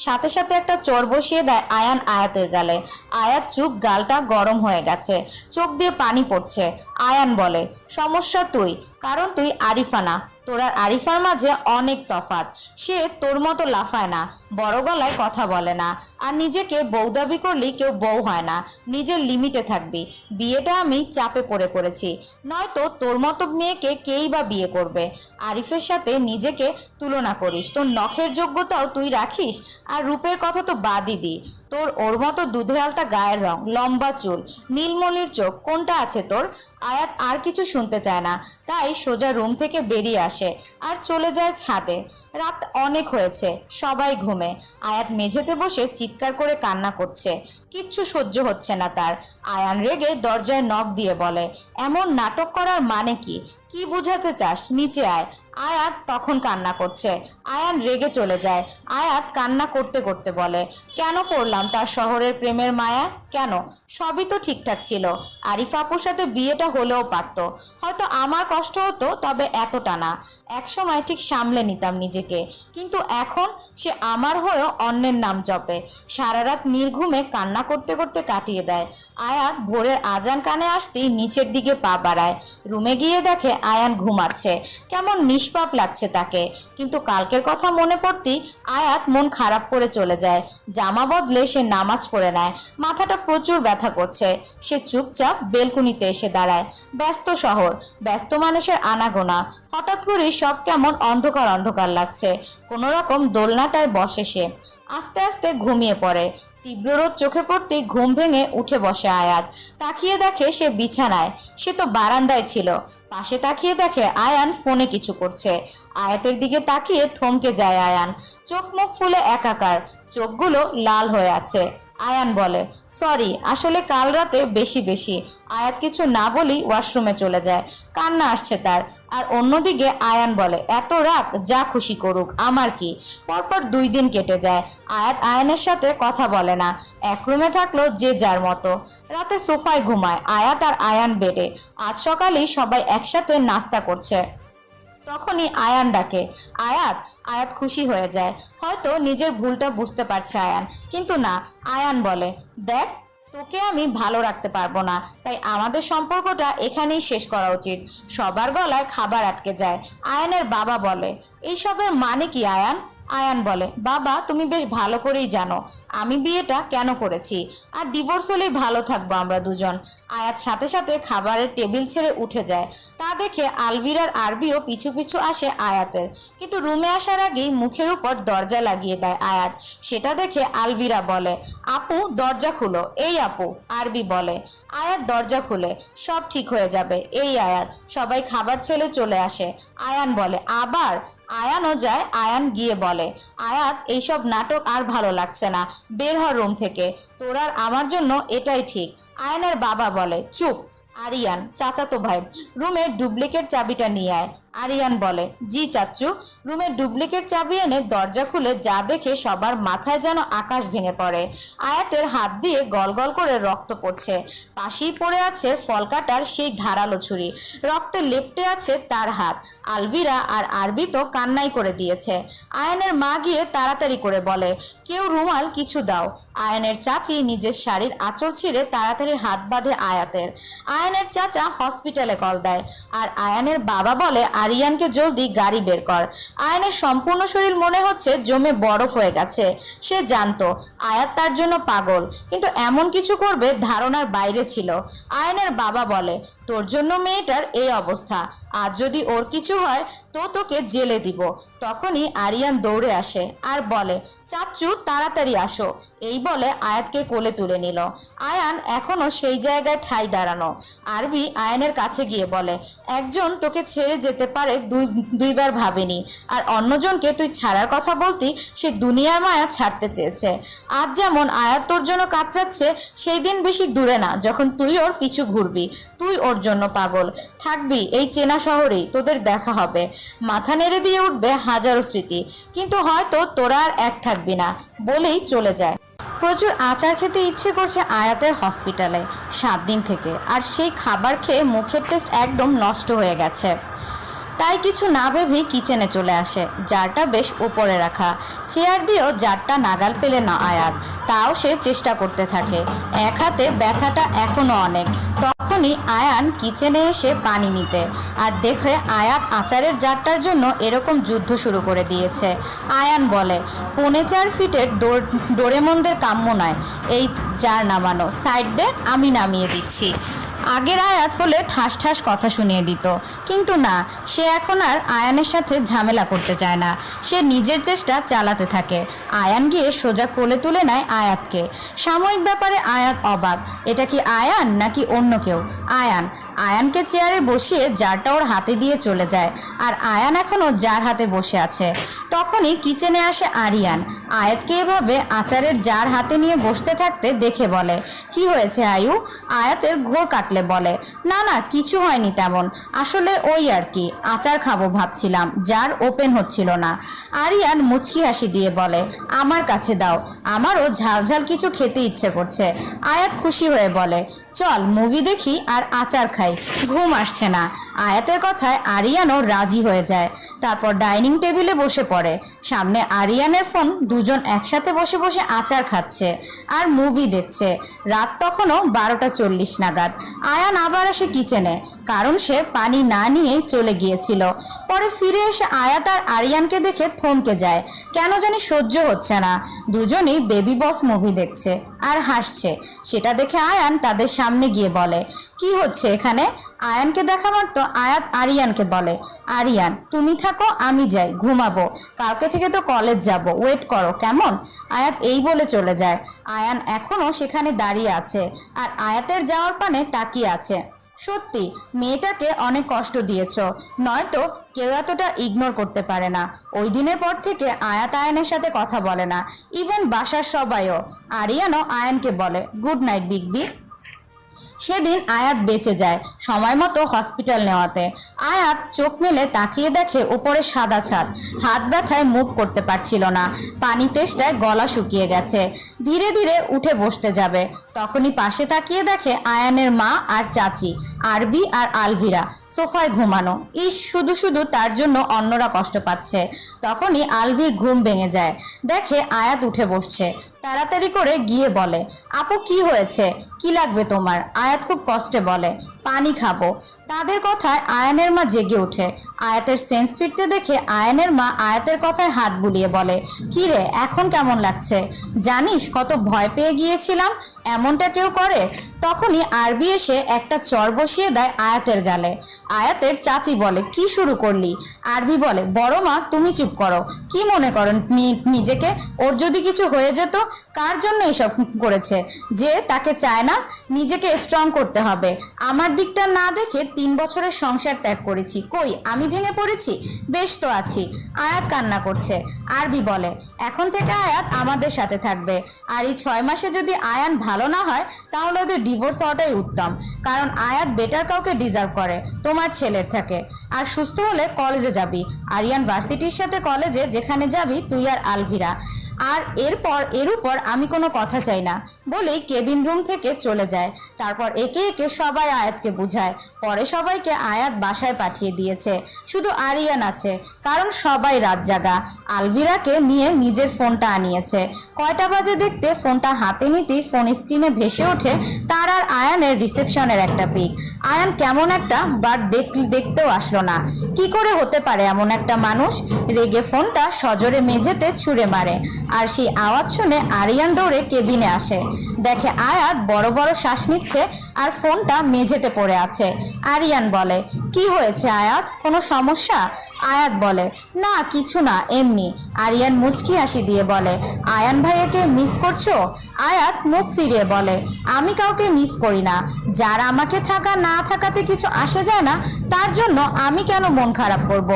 সাথে সাথে একটা চোর বসিয়ে দেয় আয়ান আয়াতের গালে। আয়াত চুপ, গালটা গরম হয়ে গেছে, চোখ দিয়ে পানি পড়ছে। আয়ান বলে, সমস্যা তুই, কারণ তুই আরিফা না। তোর আর আরিফার মাঝে অনেক তফাৎ। সে তোর মতো লাফায় না, বড় গলায় কথা বলে না, আর নিজেকে বউ দাবি করলেই কেউ বউ হয় না। নিজের লিমিটে থাকবি। বিয়েটা আমি চাপে পড়ে করেছি, নয়তো তোর মতো মেয়েকে কেই বা বিয়ে করবে? আরিফের সাথে নিজেকে তুলনা করিস, তোর নখের যোগ্যতাও তুই রাখিস, আর রূপের কথা তো বাদই দি। তোর ওর মতো দুধে আলতা গায়ের রং, লম্বা চুল, নীলমণির চোখ, কোনটা আছে তোর? আয়াত আর কিছু শুনতে চায় না, তাই সোজা রুম থেকে বেরিয়ে আসে আর চলে যায় ছাদে। রাত অনেক হয়েছে, সবাই ঘুমে। আয়াত মেঝেতে বসে চিৎকার করে কান্না করছে, কিচ্ছু সহ্য হচ্ছে না তার। আয়ান রেগে দরজায় নখ দিয়ে বলে, এমন নাটক করার মানে কি? কি বোঝাতে চাস? নিচে আয়। আয়াত তখন কান্না করছে। আয়ান রেগে চলে যায়। আয়াত কান্না করতে করতে বলে, কেন পড়লাম তার শহরের প্রেমের মায়া? কেন? সবই তো ঠিকঠাক ছিল। আরিফা আপুর সাথে বিয়েটা হলেও পারত, হয়তো আমার কষ্ট হতো, তবে এতটা না। একসময় ঠিক সামলে নিতাম নিজেকে, কিন্তু এখন সে আমার হয়েও অন্যের নাম জপে। সারা রাত নির্ঘুমে কান্না করতে করতে কাটিয়ে দেয়। আয়াত ভোরের আজান কানে আসতেই নিচের দিকে পা বাড়ায়। রুমে গিয়ে দেখে আয়ান ঘুমাচ্ছে, কেমন নিষ্পাপ লাগছে তাকে। কিন্তু কালকের কথা মনে পড়তেই আয়াত মন খারাপ করে চলে যায়। জামা বদলে সে নামাজ পড়ে নেয়। মাথাটা প্রচুর ব্যথা করছে। সে চুপচাপ বেলকুনিতে এসে দাঁড়ায়। ব্যস্ত শহর, ব্যস্ত মানুষের আনাগোনা। হঠাৎ করেই সব কেমন অন্ধকার অন্ধকার লাগছে। কোনো রকম দোলনাটায় বসে সে। আস্তে আস্তে ঘুমিয়ে পড়ে। তীব্র রোদ চোখে পড়তেই ঘুম ভেঙে উঠে বসে আয়াত। তাকিয়ে দেখে সে বিছানায়। সে তো বারান্দায় ছিল। পাশে তাকিয়ে দেখে আয়ান ফোনে কিছু করছে। আয়াতের দিকে তাকিয়ে থমকে যায় আয়ান। চোখ মুখ ফুলে একাকার, চোখগুলো লাল হয়ে আছে। আয়ান বলে, সরি, আসলে কাল রাতে বেশি। আয়াত কিছু না বলেই ওয়াশরুমে চলে যায়। কান্না আসছে তার। আর অন্যদিকে আয়ান বলে, এত রাগ, যা খুশি করুক, আমার কি। পরপর 2 দিন কেটে যায়। আয়াত আয়ানের সাথে কথা বলে না। এক রুমে থাকলো যে যার মতো। রাতে সোফায় ঘুমায় আয়াত আর আয়ান বেডে। আজ সকালেই সবাই একসাথে নাস্তা করছে। তখনই আয়ান ডাকে, আয়াত। আয়াত খুশি হয়ে যায়। হয়তো নিজের ভুলটা বুঝতে পারছে আয়ান, কিন্তু না। আয়ান বলে, দেখ, তোকে আমি ভালো রাখতে পারবো না, তাই আমাদের সম্পর্কটা এখানেই শেষ করা উচিত। সবার গলায় খাবার আটকে যায়। আয়ানের বাবা বলে, এইসবের মানে কি আয়ান? আয়ান বলে, বাবা, তুমি বেশ ভালো করেই জানো আমি বিয়েটা কেন করেছি, আর ডিভোর্স হলেই ভালো থাকবো আমরা দুজন। আয়াত সাথে সাথে খাবারের টেবিল ছেড়ে উঠে যায়। তা দেখে আলভিরার আরবিও পিছু পিছু আসে আয়াতের। কিন্তু রুমে আসার আগেই মুখের উপর দরজা লাগিয়ে দেয় আয়াত। সেটা দেখে আলভিরা বলে, আপু, দরজা খুলো। এই আপু, আরবি বলে। আয়াত দরজা খুলে। সব ঠিক হয়ে যাবে, এই আয়াত। সবাই খাবার ছেড়ে চলে আসে। আয়ান বলে, আবার? আয়ানও যায়। আয়ান গিয়ে বলে, আয়াত, এইসব নাটক আর ভালো লাগছে না, বের হ রুম থেকে। তোর আর আমার জন্য এটাই ঠিক। আয়ানের বাবা বলে, চুপ। আরিয়ান, চাচাতো ভাই, রুমের ডুপ্লিকেট চাবিটা নিয়ে আয়। আরিয়ান বলে, জি চাচ্চু। রুমের ডুপ্লিকেট চাবি এনে দরজা খুলে যা দেখে সবার মাথায় যেন আকাশ ভেঙে পড়ে। আয়াতের হাত দিয়ে গল গল করে রক্ত পড়ছে। পাশেই পড়ে আছে ফল কাটার সেই ধারালো ছুরি। রক্তে লেপ্টে আছে তার হাত। আলভিরা আর আরবি তো কান্নাই করে দিয়েছে। আয়ানের মা গিয়ে তাড়াতাড়ি করে বলে, কেউ রুমাল কিছু দাও। আয়ানের চাচি নিজের শাড়ির আঁচল ছিঁড়ে তাড়াতাড়ি হাত বাঁধে আয়াতের। আয়ানের চাচা হসপিটালে কল দেয়। আর আয়ানের বাবা বলে, আরিয়ানকে জলদি গাড়ি বের কর। আয়ানের সম্পূর্ণ শরীর মনে হচ্ছে জমে বরফ হয়ে গেছে। সে জানতো আয়াত তার জন্য পাগল, কিন্তু এমন কিছু করবে ধারণার বাইরে ছিল। আয়ানের বাবা বলে, তোর জন্য মেয়েটার এই অবস্থা, আজ যদি ওর কিছু হয় তো তোকে জেলে দিব। তখনই আরিয়ান দৌড়ে আসে আর বলে, চাচ্চু, তাড়াতাড়ি আসো। এই বলে আয়াতকে কোলে তুলে নিল। আয়ান এখনো সেই জায়গায় ঠাই দাঁড়ানো। আরবি আয়ানের কাছে গিয়ে বলে, একজন তোকে ছেড়ে যেতে পারে দুইবার ভাবেনি, আর অন্যজনকে তুই ছাড়ার কথা বলতি সে দুনিয়ার মায়া ছাড়তে চেয়েছে। আজ যেমন আয়াত তোর জন্য কাতরাচ্ছে, সেই দিন বেশি দূরে না যখন তুই ওর পিছু ঘুরবি। তুই ওর জন্য পাগল থাকবি। এই চেনা শহরেই তোদের দেখা হবে। মাথা নেড়ে দিয়ে উঠবে হাজারো স্মৃতি, কিন্তু হয়তো তোরা আর এক থাকবি না, বলেই চলে যায়। প্রচুর আচার খেতে ইচ্ছে করছে আয়াতের হসপিটালে 7 দিন থেকে, আর সেই খাবার খেয়ে মুখের টেস্ট একদম নষ্ট হয়ে গেছে। তাই কিছু না ভেবেই কিচেনে চলে আসে। জারটা বেশ উপরে রাখা। চেয়ার দিয়েও জারটা নাগাল পেলে না আয়াত, তাও সে চেষ্টা করতে থাকে। এক হাতে ব্যথাটা এখনো অনেক। তখনই আয়ান কিচেনে এসে পানি নিতে, আর দেখে আয়াত আচারের জারটার জন্য এরকম যুদ্ধ শুরু করে দিয়েছে। আয়ান বলে, 4.25 ফিটের ডোরেমনদের কাম্য নয় এই জার নামানো, সাইড দে, আমি নামিয়ে দিচ্ছি। আগের আয়াত হলে ঠাস ঠাস কথা শুনিয়ে দিত, কিন্তু না, সে এখন আর আয়ানের সাথে ঝামেলা করতে চায় না। সে নিজের চেষ্টা চালাতে থাকে। আয়ান গিয়ে সোজা কোলে তুলে নেয় আয়াতকে। সাময়িক ব্যাপারে আয়াত অবাক, এটা কি আয়ান নাকি অন্য কেউ। আয়ানকে চেয়ারে বসিয়ে জারটা ওর হাতে দিয়ে চলে যায়, আর আয়ান এখনো জার হাতে বসে আছে। তখনই কিচেনে আসে আরিয়ান। আয়াতকে এভাবে আচারের জার হাতে নিয়ে বসতে থাকতে দেখে বলে, কি হয়েছে আয়ু? আয়াতের ঘোর কাটলে বলে, না না, কিছু হয়নি তেমন, আসলে ওই আর কি, আচার খাবো ভাবছিলাম, জার ওপেন হচ্ছিল না। আরিয়ান মুচকি হাসি দিয়ে বলে, আমার কাছে দাও, আমারও ঝালঝাল কিছু খেতে ইচ্ছে করছে। আয়াত খুশি হয়ে বলে, চল মুভি দেখি আর আচার খাই, ঘুম আসছে না। আয়াতের কথায় আরিয়ানও রাজি হয়ে যায়। তারপর ডাইনিং টেবিলে বসে পড়ে। সামনে আরিয়ানের ফোন, দুজন একসাথে বসে বসে আচার খাচ্ছে আর মুভি দেখছে। রাত তখনও 12:40 নাগাদ। আয়ান আবার আসে কিচেনে, কারণ সে পানি না নিয়েই চলে গিয়েছিল। পরে ফিরে এসে আয়াত আর আরিয়ানকে দেখে থমকে যায়, কেন জানি সহ্য হচ্ছে না। দুজনেই বেবি বস মুভি দেখছে আর হাসছে। সেটা দেখে আয়ান তাদের সামনে গিয়ে বলে, কি হচ্ছে এখানে? আয়ানকে দেখা মাত্র আয়াত আরিয়ানকে বলে, আরিয়ান তুমি থাকো, আমি যাই, ঘুমাবো, কালকে থেকে তো কলেজ যাব, ওয়েট করো কেমন? আয়াত এই বলে চলে যায়। আয়ান এখনো সেখানে দাঁড়িয়ে আছে আর আয়াতের যাওয়ার পানে তাকিয়ে আছে। সত্যি মেয়েটাকে অনেক কষ্ট দিয়েছ, নয়তো কেউ এতটা ইগনোর করতে পারে না। ওই দিনের পর থেকে আয়াত আয়ানের সাথে কথা বলে না, ইভেন বাসার সবাইও। আরিয়ানও আয়ানকে বলে গুড নাইট বিগ বি। সেদিন আয়াত বেঁচে যায় সময় মতো হসপিটাল নেওয়াতে। আয়াত চোখ মেলে তাকিয়ে দেখে উপরে সাদা ছাদ। হাত ব্যথায় মুভ করতে পারছিল না, পানি তেষ্টায় গলা শুকিয়ে গেছে। ধীরে ধীরে উঠে বসতে যাবে, তখনই পাশে তাকিয়ে দেখে আয়ানের মা আর চাচি আরবি আর আলভিরা সোফায় ঘুমানো। ইস, শুধু শুধু তার জন্য অন্যরা কষ্ট পাচ্ছে। তখনই আলভির ঘুম ভেঙে যায়, দেখে আয়াত উঠে বসছে। তাড়াতাড়ি করে গিয়ে বলে, আপু কি হয়েছে, কি লাগবে তোমার? আয়াত খুব কষ্টে বলে, পানি খাবো। তাদের কথায় আয়ানের মা জেগে ওঠে। আয়াতের সেন্স ফিরতে দেখে আয়ানের মা আয়াতের কথায় হাত বুলিয়ে বলে, কি রে, এখন কেমন লাগছে? জানিস কত ভয় পেয়ে গিয়েছিলাম, এমনটা কেউ করে? তখনই আরবি এসে একটা চর বসিয়ে দেয় আয়াতের গালে। আয়াতের চাচি বলে, কি শুরু করলি? আরবি বলে, বড় মা তুমি চুপ করো, কি মনে করেন নিজেকে? ওর যদি কিছু হয়ে যেত? কার জন্য এসব করেছে? যে তাকে চায় না? নিজেকে স্ট্রং করতে হবে। আমার দিকটা না দেখে 3 বছরের সংসার ত্যাগ করেছি, কই আমি ভেঙে পড়েছি? বেশ তো আছি। আয়াত কান্না করছে। আরবি বলে, এখন থেকে আয়াত আমাদের সাথে থাকবে, আর এই 6 মাসে যদি আয়ান ভালো না হয় তাহলে ওদের ডিভোর্স হওয়াটাই উত্তম, কারণ আয়াত বেটার কাউকে ডিজার্ভ করে তোমার ছেলের থেকে। আর সুস্থ হলে কলেজে যাবি, আরিয়ান ভার্সিটির সাথে কলেজে, যেখানে যাবি তুই আর আলভিরা। আর এর উপর আমি কোনো কথা চাই না বলেই কেবিন রুম থেকে চলে যায়। তারপর একে একে সবাই আয়াতকে বুঝায়। পরে সবাইকে আয়াত বাসায় পাঠিয়ে দিয়েছে, শুধু আরিয়ান আছে, কারণ সবাই রাত জাগা। আলভিরাকে নিয়ে নিজের ফোনটা আনিয়েছে। কয়টা বাজে দেখতে ফোনটা হাতে নিতেই ফোন স্ক্রিনে ভেসে ওঠে তার আর আয়ানের রিসেপশনের একটা পিক। আয়ান কেমন একটা বাট দেখতেও আসলো না। কি করে হতে পারে এমন একটা মানুষ? রেগে ফোনটা সজোরে মেঝেতে ছুঁড়ে মারে। আর সেই আওয়াজ শুনে আরিয়ান দৌড়ে কেবিনে আসে, দেখে আয়াত বড় বড় শ্বাস নিচ্ছে আর ফোনটা মেঝেতে পড়ে আছে। আরিয়ান বলে, কি হয়েছে আয়াত, কোনো সমস্যা? আয়াত বলে, না কিছু না, এমনি। আরিয়ান মুচকি হাসি দিয়ে বলে, আয়ান ভাইয়াকে মিস করছো? আয়াত মুখ ফিরিয়ে বলে, আমি কাউকে মিস করি না, যার আমাকে থাকা না থাকাতে কিছু আসে যায় না তার জন্য আমি কেন মন খারাপ করব?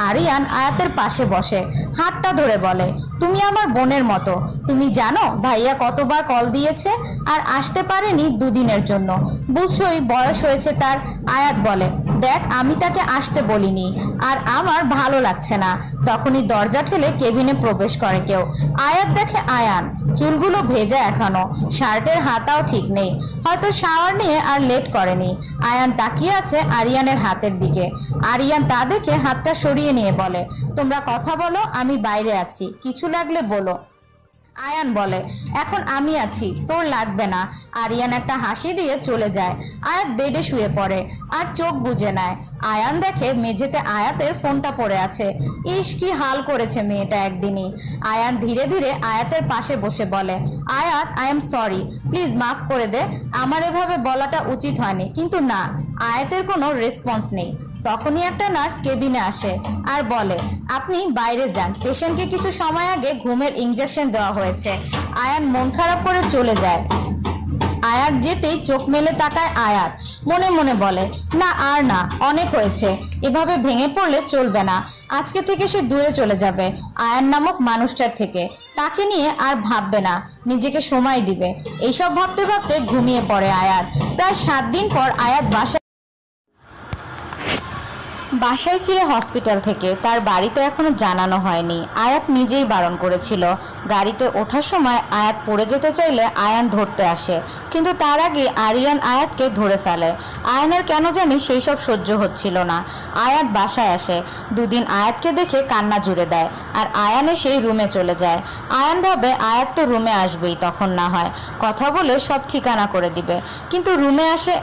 আরিয়ান আয়াতের পাশে বসে হাতটা ধরে বলে, তুমি আমার বোনের মতো। তুমি জানো ভাইয়া কতবার কল দিয়েছে আর আসতে পারেনি 2 দিনের জন্য, বুঝছই বয়স হয়েছে তার। আয়াত বলে, দেখ আমি তাকে আসতে বলিনি, আর আমার ভালো লাগছে না। তখনই দরজা ঠেলে কেবিনে প্রবেশ করে কেউ। আয়াত দেখে আয়ান, চুলগুলো ভেজা এখনো, শার্টের হাতাও ঠিক নেই, হয়তো শাওয়ার নিয়ে আর লেট করেনি। আয়ান তাকিয়ে আছে আরিয়ানের হাতের দিকে। আরিয়ান তা দেখে হাতটা সরিয়ে নিয়ে বলে, তোমরা কথা বলো, আমি বাইরে আছি, কিছু লাগলে বলো। আয়ান বলে, এখন আমি আছি, তোর লাগবে না। আরিয়ান একটা হাসি দিয়ে চলে যায়। আয়াত বেডে শুয়ে পড়ে আর চোখ বুজে নেয়। আয়ান দেখে মেঝেতে আয়াতের ফোনটা পড়ে আছে। ইস, কি হাল করেছে মেয়েটা একদিনই। আয়ান ধীরে ধীরে আয়াতের পাশে বসে বলে, আয়াত আই এম সরি, প্লিজ মাফ করে দে, আমার এভাবে বলাটা উচিত হয়নি। কিন্তু না, আয়াতের কোনো রেসপন্স নেই। তখনই একটা নার্স কেবিনে আসে আর বলে, আপনি বাইরে যান, পেশেন্টকে কিছু সময় আগে ঘুমের ইনজেকশন দেওয়া হয়েছে। আয়ান মন খারাপ করে চলে যায়। আয়াত যেতেই চোখ মেলে তাকায় আয়াত, মনে মনে বলে, না আর না, অনেক হয়েছে, এভাবে ভেঙে পড়লে চলবে না। আজকে থেকে সে দূরে চলে যাবে আয়ান নামক মানুষটার থেকে, তাকে নিয়ে আর ভাববে না, নিজেকে সময় দিবে। এইসব ভাবতে ভাবতে ঘুমিয়ে পড়ে আয়াত। প্রায় 7 দিন পর আয়াত বাসায় ফিরে হসপিটাল থেকে তার বাড়িতে এখনো জানানো হয়নি। আয়াত নিজেই বারণ করেছিল, গাড়িতে ওঠার সময় আয়াত পড়ে যেতে চাইলে আয়ান ধরতে আসে, কিন্তু তার আগে আরিয়ান আয়াতকে ধরে ফেলে। আয়ানের কেন জানি সেই সব সহ্য হচ্ছিল না। আয়াত বাসায় আসে, দুদিন আয়াতকে দেখে কান্না জুড়ে দেয়, আর আয়ান এসে রুমে চলে যায়। আয়ান ভাবে আয়াত তো রুমে আসবেই, তখন না হয় কথা বলে সব ঠিকানা করে দিবে। কিন্তু রুমে আসে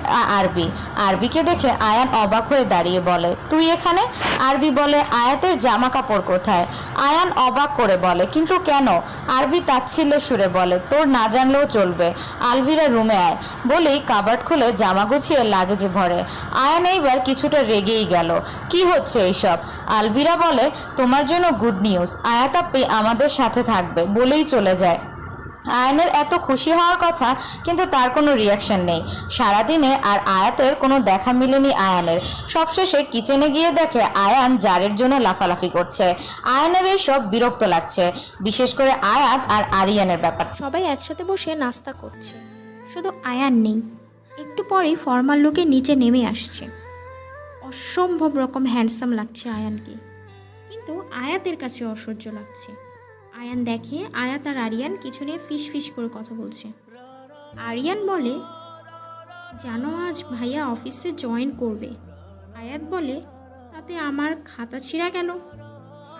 আরবিকে দেখে আয়ান অবাক হয়ে দাঁড়িয়ে বলে, তুই এখানে? আরবি বলে, আয়াতের জামা কাপড় কোথায়? আয়ান অবাক করে বলে, কিন্তু কেন? আরবি তাচ্ছিল্যের সুরে বলে, তোর না জানলেও চলবে, আলভিরা রুমে আয়। বলেই কাবার্ড খুলে জামা গুছিয়ে লাগেজে ভরে। আয়ান এইবার কিছুটা রেগেই গেল, কি হচ্ছে এইসব? আলভিরা বলে, তোমার জন্য গুড নিউজ, আয়াত আপি আমাদের সাথে থাকবে, বলেই চলে যায়। আয়ানের এত খুশি হওয়ার কথা, কিন্তু তার কোনো রিয়াকশন নেই। সারাদিনে আর আয়াতের কোনো দেখা মিলেনি আয়ানের। সবশেষে কিচেনে গিয়ে দেখে আয়ান জারের জন্য লাফালাফি করছে। আয়ানের এইসব বিরক্ত লাগছে, বিশেষ করে আয়াত আর আরিয়ানের ব্যাপার। সবাই একসাথে বসে নাস্তা করছে, শুধু আয়ান নেই। একটু পরেই ফর্মাল লুকে নিচে নেমে আসছে। অসম্ভব রকম হ্যান্ডসাম লাগছে আয়ানকে, কিন্তু আয়াতের কাছে অসহ্য লাগছে। আয়ান দেখে আয়াত আর আরিয়ান কিছু নিয়ে ফিস ফিস করে কথা বলছে। আরিয়ান বলে, জানো আজ ভাইয়া অফিসে জয়েন করবে। আয়াত বলে, তাতে আমার খাতা ছিঁড়া কেন?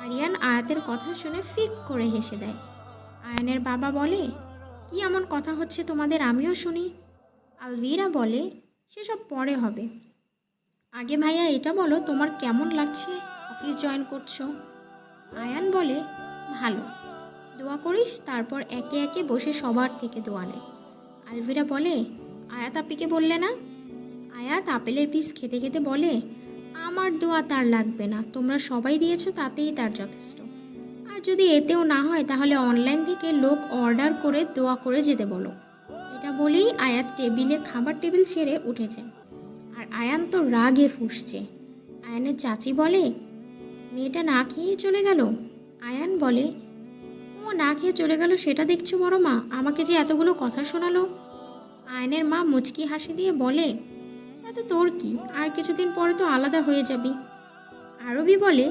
আরিয়ান আয়াতের কথা শুনে ফিক করে হেসে দেয়। আয়ানের বাবা বলে, কি এমন কথা হচ্ছে তোমাদের, আমিও শুনি। আলভিরা বলে, সেসব পরে হবে, আগে ভাইয়া এটা বলো তোমার কেমন লাগছে অফিস জয়েন করছো। আয়ান বলে, ভালো, দোয়া করিস। তারপর একে একে বসে সবার থেকে দোয়া নেয়। আলভিরা বলে, আয়াত আপিকে বললে না? আয়াত আপেলের পিস খেতে খেতে বলে, আমার দোয়া তার লাগবে না, তোমরা সবাই দিয়েছো তাতেই তার যথেষ্ট। আর যদি এতেও না হয় তাহলে অনলাইন থেকে লোক অর্ডার করে দোয়া করে যেতে বলো। এটা বলেই আয়াত খাবার টেবিল ছেড়ে উঠে যায়। আর আয়ান তো রাগে ফুঁসছে। আয়ানের চাচি বলে, মেয়েটা না খেয়ে চলে গেল। আয়ান বলে, ও না খেয়ে চলে গেল সেটা দেখছো বড় মা, আমাকে যে এতগুলো কথা শোনালো। আয়ানের মা মুচকি হাসি দিয়ে বলে, তাতে তোর কি, আর কিছুদিন পরে তো আলাদা হয়ে যাবি। আরবি বলে,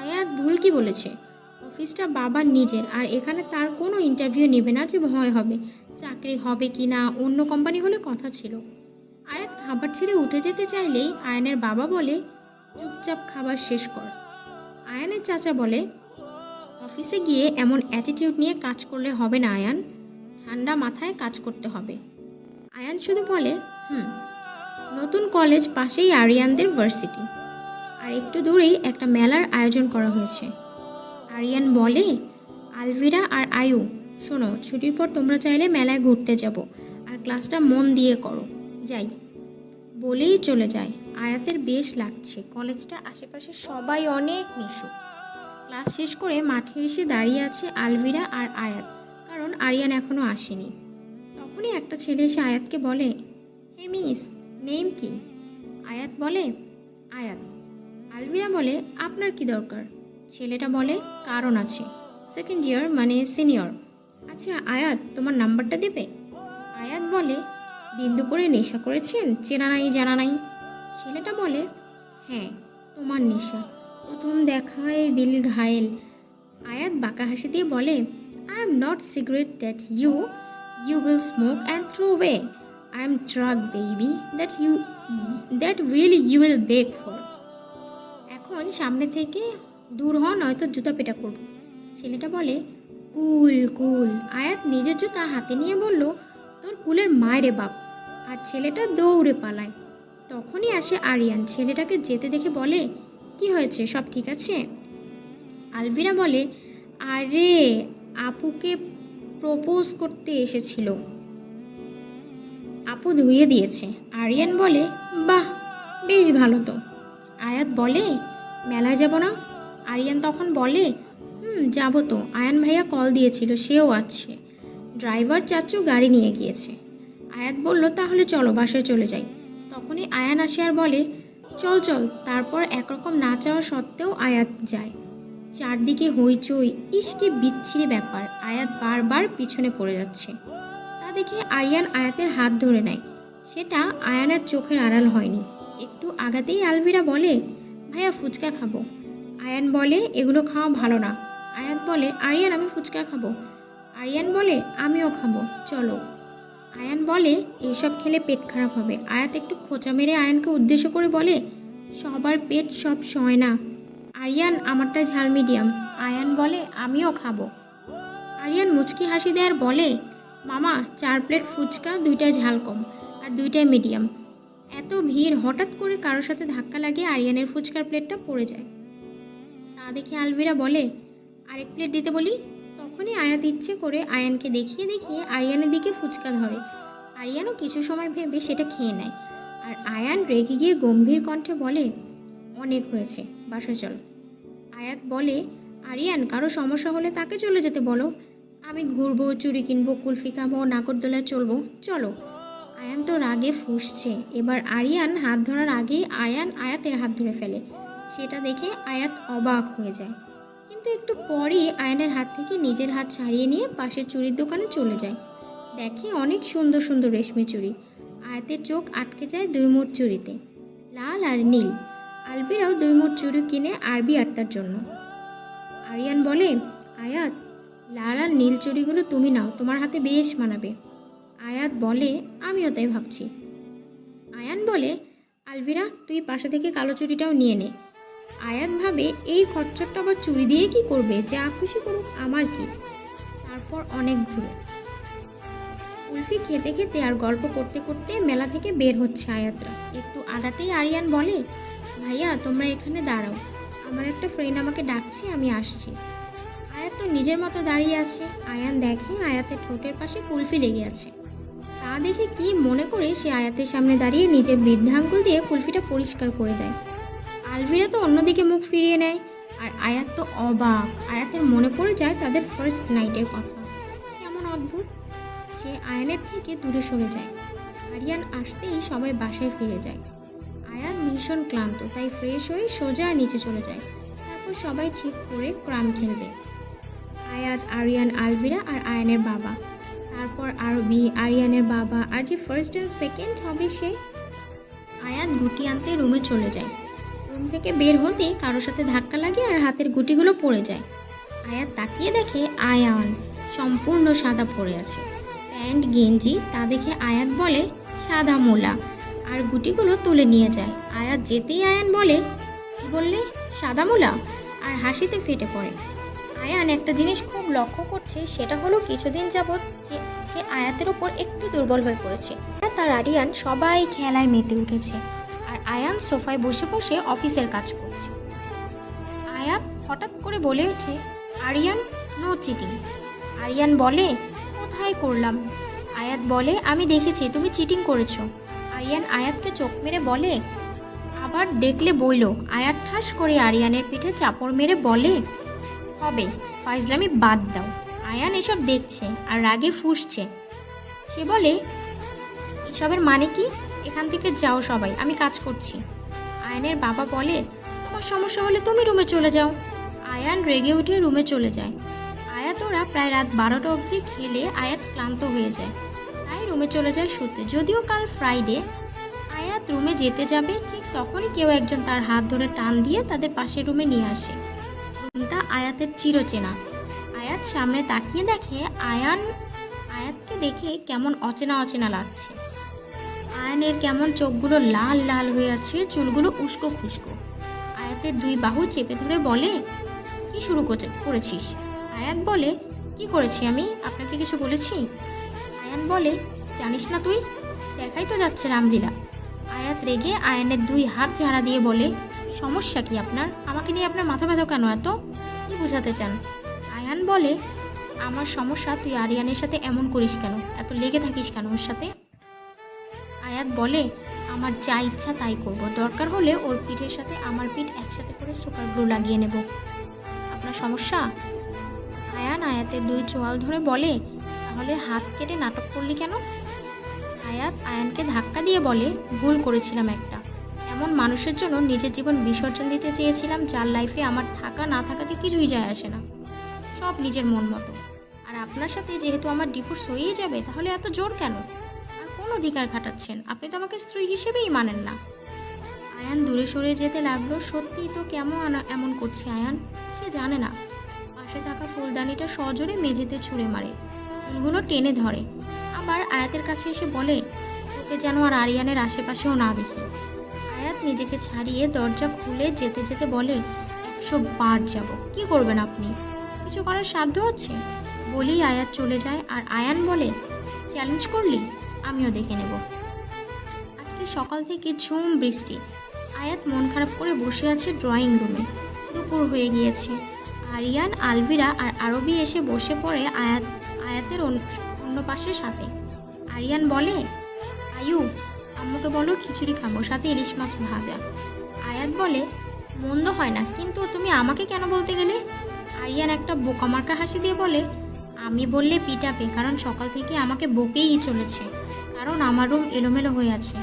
আয়াত ভুল কি বলেছে, অফিসটা বাবার নিজের, আর এখানে তার কোনো ইন্টারভিউ নেবে না যে ভয় হবে চাকরি হবে কি না, অন্য কোম্পানি হলে কথা ছিল। আয়াত খাবার ছেড়ে উঠে যেতে চাইলেই আয়ানের বাবা বলে, চুপচাপ খাবার শেষ কর। আয়ানের চাচা বলে, অফিসে গিয়ে এমন অ্যাটিটিউড নিয়ে কাজ করলে হবে না আয়ান, ঠান্ডা মাথায় কাজ করতে হবে। আয়ান শুধু বলে, নতুন কলেজ পাশেই আরিয়ানদের ভার্সিটি, আর একটু দূরেই একটা মেলার আয়োজন করা হয়েছে। আরিয়ান বলে, আলভিরা আর আয়ু, শোনো, ছুটির পর তোমরা চাইলে মেলায় ঘুরতে যাব, আর ক্লাসটা মন দিয়ে করো। যাই বলেই চলে যায়। আয়াতের বেশ লাগছে, কলেজটা আশেপাশে সবাই অনেক মিশুক। ক্লাস শেষ করে মাঠে এসে দাঁড়িয়ে আছে আলভিরা আর আয়াত, কারণ আরিয়ান এখনও আসেনি। তখনই একটা ছেলে এসে আয়াতকে বলে, হে মিস, নেম কি? আয়াত বলে, আয়াত। আলভিরা বলে, আপনার কি দরকার? ছেলেটা বলে, কারণ আছে, সেকেন্ড ইয়ার মানে সিনিয়র। আচ্ছা আয়াত, তোমার নাম্বারটা দেবে? আয়াত বলে, দিন দুপুরে নেশা করেছেন, চেনা নাই জানা নাই। ছেলেটা বলে, হ্যাঁ, তোমার নেশা, প্রথম দেখায় দিল ঘায়েল। আয়াত বাঁকা হাসি দিয়ে বলে, I am not cigarette that you will smoke and throw away, I am drug baby that you will beg for. এখন সামনে থেকে দূর হ, নয়তো জুতা পেটা করব। ছেলেটা বলে, কুল কুল। আয়াত নিজের জুতা হাতে নিয়ে বলল, তোর কুলের মায়েরে বাপ। আর ছেলেটা দৌড়ে পালায়। তখনই আসে আরিয়ান, ছেলেটাকে যেতে দেখে বলে, কি হয়েছে, সব ঠিক আছে? আলভিরা বলে, আরে আপুকে প্রপোজ করতে এসেছিল, আপু ধুয়ে দিয়েছে। আরিয়ান বলে, বাহ, বেশ ভালো তো। আয়াত বলে, মেলায় যাব না? আরিয়ান তখন বলে, যাব তো, আয়ান ভাইয়া কল দিয়েছিল, সেও আছে, ড্রাইভার চাচু গাড়ি নিয়ে গিয়েছে। আয়াত বলল, তাহলে চলো বাসায় চলে যাই। তখনই আয়ান আসে আর বলে, চল চল। তারপর একরকম না চাওয়া সত্ত্বেও আয়াত যায়। চারদিকে হইচই, ইস কি বিচ্ছিরি ব্যাপার। আয়াত বারবার পিছনে পড়ে যাচ্ছে। তা দেখে আরিয়ান আয়াতের হাত ধরে নেয়। সেটা আয়ানের চোখের আড়াল হয়নি। একটু আগাতেই আলভিরা বলে, ভাইয়া ফুচকা খাবো। আয়ান বলে, এগুলো খাওয়া ভালো না। আয়াত বলে, আরিয়ান আমি ফুচকা খাবো। আরিয়ান বলে, আমিও খাবো, চলো। আয়ান বলে, এইসব খেলে পেট খারাপ হবে। আয়াত একটু খোঁচা মেরে আয়ানকে উদ্দেশ্য করে বলে, সবার পেট সব সয় না। আরিয়ান আমারটা ঝাল মিডিয়াম। আয়ান বলে, আমিও খাবো। আরিয়ান মুচকি হাসি দেয় আর বলে, মামা 4 প্লেট ফুচকা, 2টায় ঝাল কম আর 2টায় মিডিয়াম। এত ভিড়, হঠাৎ করে কারোর সাথে ধাক্কা লাগে আরিয়ানের ফুচকার প্লেটটা পড়ে যায়। তা দেখে আলভিরা বলে, আরেক প্লেট দিতে বলি। তখনই আয়াত ইচ্ছে করে আয়ানকে দেখিয়ে দেখিয়ে আরিয়ানের দিকে ফুচকা ধরে। আরিয়ানও কিছু সময় ভেবে সেটা খেয়ে নেয়। আর আয়ান রেগে গিয়ে গম্ভীর কণ্ঠে বলে, অনেক হয়েছে, বাসায় চল। আয়াত বলে, আরিয়ান কারো সমস্যা হলে তাকে চলে যেতে বলো। আমি ঘুরবো, চুড়ি কিনবো, কুলফি খাবো, নাগরদোলায় চলবো, চলো। আয়ান তো রাগে ফুঁসছে। এবার আরিয়ান হাত ধরার আগেই আয়ান আয়াতের হাত ধরে ফেলে। সেটা দেখে আয়াত অবাক হয়ে যায়, কিন্তু একটু পরই আয়ানের হাত থেকে নিজের হাত ছাড়িয়ে নিয়ে পাশের চুড়ির দোকানে চলে যায়। দেখে অনেক সুন্দর সুন্দর রেশমি চুড়ি। আয়াতের চোখ আটকে যায় 2 মুঠ চুড়িতে, লাল আর নীল। আলভিরাও 2 মুঠ চুড়ি কিনে আরবি আত্মার জন্য। আরিয়ান বলে, আয়াত লাল আর নীল চুড়িগুলো তুমি নাও, তোমার হাতে বেশ মানাবে। আয়াত বলে, আমিও তাই ভাবছি। আয়ান বলে, আলভিরা তুই পাশে থেকে কালো চুড়িটাও নিয়ে নে। আয়াত ভাবে, এই খচ্চরটা আবার চুড়ি দিয়ে কি করবে, যা খুশি করুক, আমার কি। তারপর অনেক ঘুরে কুলফি খেতে খেতে আর গল্প করতে করতে মেলা থেকে বের হচ্ছে আয়াতরা। একটু আগাতেই আরিয়ান বলে, ভাইয়া তোমরা এখানে দাঁড়াও, আমার একটা ফ্রেন্ড আমাকে ডাকছে, আমি আসছি। আয়াত তো নিজের মতো দাঁড়িয়ে আছে। আয়ান দেখে আয়াতের ঠোঁটের পাশে কুলফি লেগে আছে। তা দেখে কি মনে করে সে আয়াতের সামনে দাঁড়িয়ে নিজের বৃদ্ধাঙ্গুল দিয়ে কুলফিটা পরিষ্কার করে দেয়। আলভিরা তো অন্যদিকে মুখ ফিরিয়ে নেয়। আর আয়াত তো অবাক। আয়াতের মনে পড়ে যায় তাদের ফার্স্ট নাইটের কথা। কেমন অদ্ভুত। সে আয়ানের থেকে দূরে সরে যায়। আরিয়ান আসতেই সবাই বাসায় ফিরে যায়। আয়ান ভীষণ ক্লান্ত, তাই ফ্রেশ হয়ে সোজা নিচে চলে যায়। তারপর সবাই ঠিক করে ক্রাম খেলবে। আয়াত, আরিয়ান, আলভিরা আর আয়ানের বাবা। তারপর আরবি, আরিয়ানের বাবা আর যে ফার্স্ট অ্যান্ড সেকেন্ড হবে সে। আয়াত গুটি আনতে রুমে চলে যায়। রুম থেকে বের হতেই কারোর সাথে ধাক্কা লাগে আর হাতের গুটিগুলো পড়ে যায়। আয়াত তাকিয়ে দেখে আয়ান সম্পূর্ণ সাদা পড়ে আছে, প্যান্ট গেঞ্জি। তা দেখে আয়াত বলে, সাদা মোলা, আর গুটিগুলো তুলে নিয়ে যায়। আয়াত যেতেই আয়ান বলে, কি বললে, সাদা মোলা, আর হাসিতে ফেটে পড়ে। আয়ান একটা জিনিস খুব লক্ষ্য করছে, সেটা হলো কিছুদিন যাবৎ যে সে আয়াতের ওপর একটু দুর্বল হয়ে পড়েছে। তার আরিয়ান সবাই খেলায় মেতে উঠেছে, আর আয়ান সোফায় বসে বসে অফিসের কাজ করছে। আয়াত হঠাৎ করে বলে ওঠে, আরিয়ান নো চিটিং। আরিয়ান বলে, কোথায় করলাম? আয়াত বলে, আমি দেখেছি তুমি চিটিং করেছো। আরিয়ান আয়াতকে চোখ মেরে বলে, আবার দেখলে বইলো। আয়াত ঠাস করে আরিয়ানের পিঠে চাপড় মেরে বলে, হবে, ফাইজলামি বাদ দাও। আয়ান এসব দেখছে আর রাগে ফুঁসছে। সে বলে, এসবের মানে কি? এখান থেকে যাও সবাই, আমি কাজ করছি। আয়ানের বাবা বলে, তোমার সমস্যা হলে তুমি রুমে চলে যাও। আয়ান রেগে উঠে রুমে চলে যায়। আয়াত ওরা প্রায় রাত 12টা অবধি খেলে আয়াত ক্লান্ত হয়ে যায়, তাই রুমে চলে যায় শুতে। যদিও কাল ফ্রাইডে। আয়াত রুমে যেতে যাবে, ঠিক তখনই কেউ একজন তার হাত ধরে টান দিয়ে তাদের পাশের রুমে নিয়ে আসে। রুমটা আয়াতের চিরচেনা। আয়াত সামনে তাকিয়ে দেখে আয়াতকে দেখে কেমন অচেনা অচেনা লাগছে। আয়ানের কেমন চোখগুলো লাল লাল হয়ে আছে, চুলগুলো উস্কো খুস্কো। আয়াতের 2 বাহু চেপে ধরে বলে, কি শুরু করেছিস? আয়াত বলে, কি করেছি আমি? আপনাকে কিছু বলেছি? আয়ান বলে, জানিস না তুই? দেখাই তো যাচ্ছে রামলীলা। আয়াত রেগে আয়ানের 2 হাত ঝাড়া দিয়ে বলে, সমস্যা কি আপনার? আমাকে নিয়ে আপনার মাথা ব্যথা কেন এত? কি বোঝাতে চান? আয়ান বলে, আমার সমস্যা তুই আরিয়ানের সাথে এমন করিস কেন, এত লেগে থাকিস কেন ওর সাথে? আয়াত বলে, আমার যা ইচ্ছা তাই করব, দরকার হলে ওর পিঠের সাথে আমার পিঠ একসাথে করে সুপার গ্লু লাগিয়ে নেব। আপনার সমস্যা? আয়ান আয়াতের 2 চোয়াল ধরে বলে, তাহলে হাত কেটে নাটক করলি কেন? আয়াত আয়ানকে ধাক্কা দিয়ে বলে, ভুল করেছিলাম একটা। এমন মানুষের জন্য নিজের জীবন বিসর্জন দিতে চেয়েছিলাম, যার লাইফে আমার থাকা না থাকাতে কিছুই যায় আসে না, সব নিজের মন মতো। আর আপনার সাথে যেহেতু আমার ডিভোর্স হয়েই যাবে, তাহলে এত জোর কেন? আর কোন অধিকার খাটাচ্ছেন? আপনি তো আমাকে স্ত্রী হিসেবেই মানেন না। আয়ান দূরে সরে যেতে লাগলো। সত্যিই তো কেমন এমন করছে আয়ান, সে জানে না। পাশে পাশে থাকা ফুলদানিটা সজোরে মেঝেতে ছুঁড়ে মারে, চুলগুলো টেনে ধরে। আবার আয়াতের কাছে এসে বলে, ওকে যেন আর আরিয়ানের আশেপাশেও না দেখি। আয়াত নিজেকে ছাড়িয়ে দরজা খুলে যেতে যেতে বলে, 100 বার যাব, কি করবেন আপনি? কিছু করার সাধ্য আছে? বলেই আয়াত চলে যায়। আর আয়ান বলে, চ্যালেঞ্জ করলি, আমিও দেখে নেব। আজকে সকাল থেকে ঝুম বৃষ্টি। আয়াত মন খারাপ করে বসে আছে ড্রয়িং রুমে। দুপুর হয়ে গিয়েছে। আরিয়ান, আলভিরা আর আরবি এসে বসে পড়ে আয়াতের অন্য পাশের সাথে। আরিয়ান বলে, আয়ু, আম্মুকে বলো খিচুড়ি খাবো, সাথে ইলিশ মাছ ভাজা। আয়াত বলে, মন্দ হয় না, কিন্তু তুমি আমাকে কেন বলতে গেলে? আরিয়ান একটা বোকামার্কা হাসি দিয়ে বলে, আমি বললে পিটাবে, কারণ সকাল থেকে আমাকে বকেই চলেছে, কারণ আমার রুম এলোমেলো হয়ে আছে।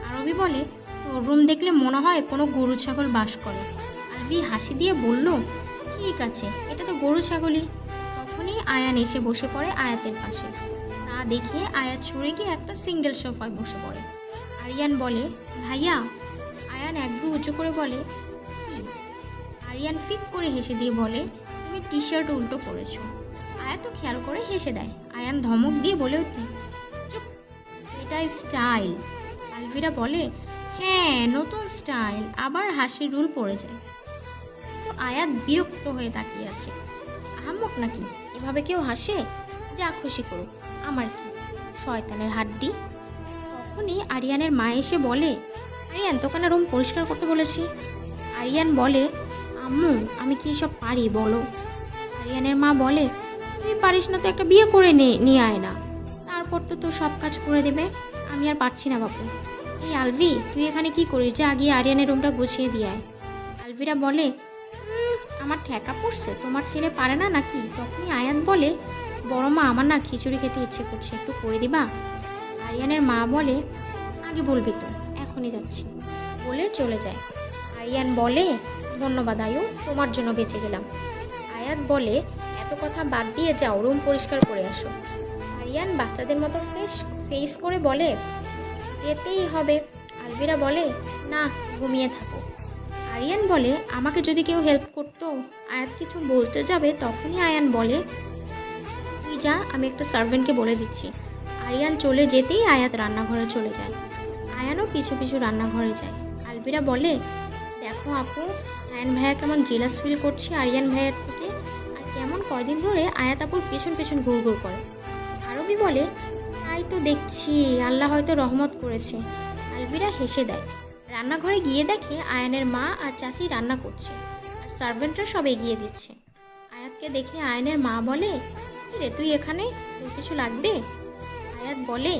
আরবি বলে, তোর রুম দেখলে মনে হয় কোনো গরু ছাগল বাস করে। আলভি হাসি দিয়ে বলল, ঠিক আছে, এটা তো গরু ছাগলই। তখনই আয়ান এসে বসে পড়ে আয়াতের পাশে। তা দেখে আয়াত সরে গিয়ে একটা সিঙ্গেল সোফায় বসে পড়ে। আরিয়ান বলে, ভাইয়া। আয়ান একভ্রু উঁচু করে বলে, কি? আরিয়ান ফিক করে হেসে দিয়ে বলে, তুমি টি শার্ট উল্টো পরেছো। আয়াত তো খেয়াল করে হেসে দেয়। আয়ান ধমক দিয়ে বলে ওঠে, চুপ, এটা স্টাইল। আলভিরা বলে, হ্যাঁ, নতুন স্টাইল। আবার হাসির রুল পড়ে যায়। তো আয়াত বিরক্ত হয়ে তাকিয়ে আছে। আহাম্মক নাকি, এভাবে কেউ হাসে? যা খুশি করুক, আমার কি, শয়তানের হাড্ডি। তখনই আরিয়ানের মা এসে বলে, আরিয়ান, তোকে না রুম পরিষ্কার করতে বলেছি। আরিয়ান বলে, আম্মু, আমি কি সব পারি বলো? আরিয়ানের মা বলে, তুই পারিস না তো একটা বিয়ে করে নিয়ে আয় না, তারপর তো তোর সব কাজ করে দেবে। আমি আর পারছি না বাপু। এই আলভি, তুই এখানে কি করিস? যা গিয়ে আরিয়ানের রুমটা গুছিয়ে দিয়ে আয়। আলভিরা বলে, আমার ঠেকা পড়ছে, তোমার ছেলে পারে না নাকি? তখনই আয়াত বলে, বড় মা, আমার না খিচুড়ি খেতে ইচ্ছে করছে, একটু করে দিবা? আরিয়ানের মা বলে, আগে বলবি তো, এখনই যাচ্ছি, বলে চলে যায়। আরিয়ান বলে, ধন্যবাদ আয়ু, তোমার জন্য বেঁচে গেলাম। আয়াত বলে, এত কথা বাদ দিয়ে যাও, রুম পরিষ্কার করে আসো। আরিয়ান বাচ্চাদের মতো ফেস করে বলে, যেতেই হবে। আলভিরা বলে, না, ঘুমিয়ে থাকো। আরিয়ান বলে, আমাকে যদি কেউ হেল্প করতো। আয়াত কিছু বলতে যাবে, তখনই আয়ান বলে, তুই যা, আমি একটা সার্ভেন্টকে বলে দিচ্ছি। আরিয়ান চলে যেতেই আয়াত রান্নাঘরে চলে যায়। আয়ানও পিছু পিছু রান্নাঘরে যায়। আলভিরা বলে, দেখো আপু, আয়ান ভাইয়া কেমন জেলাস ফিল করছে আরিয়ান ভাইয়ার থেকে, আর কেমন কয়দিন ধরে আয়াত আপুর পেছন পেছন ঘুরঘুর করে। আরবি বলে, তাই তো দেখছি, আল্লাহ হয়তো রহমত করেছে। আলভিরা হেসে দেয়। রান্নাঘরে গিয়ে দেখে আয়ানের মা আর চাচি রান্না করছে, আর সার্ভেন্টরা সব এগিয়ে দিচ্ছে। আয়াতকে দেখে আয়ানের মা বলে, রে তুই এখানে, তোর কিছু লাগবে? আয়াত বলে,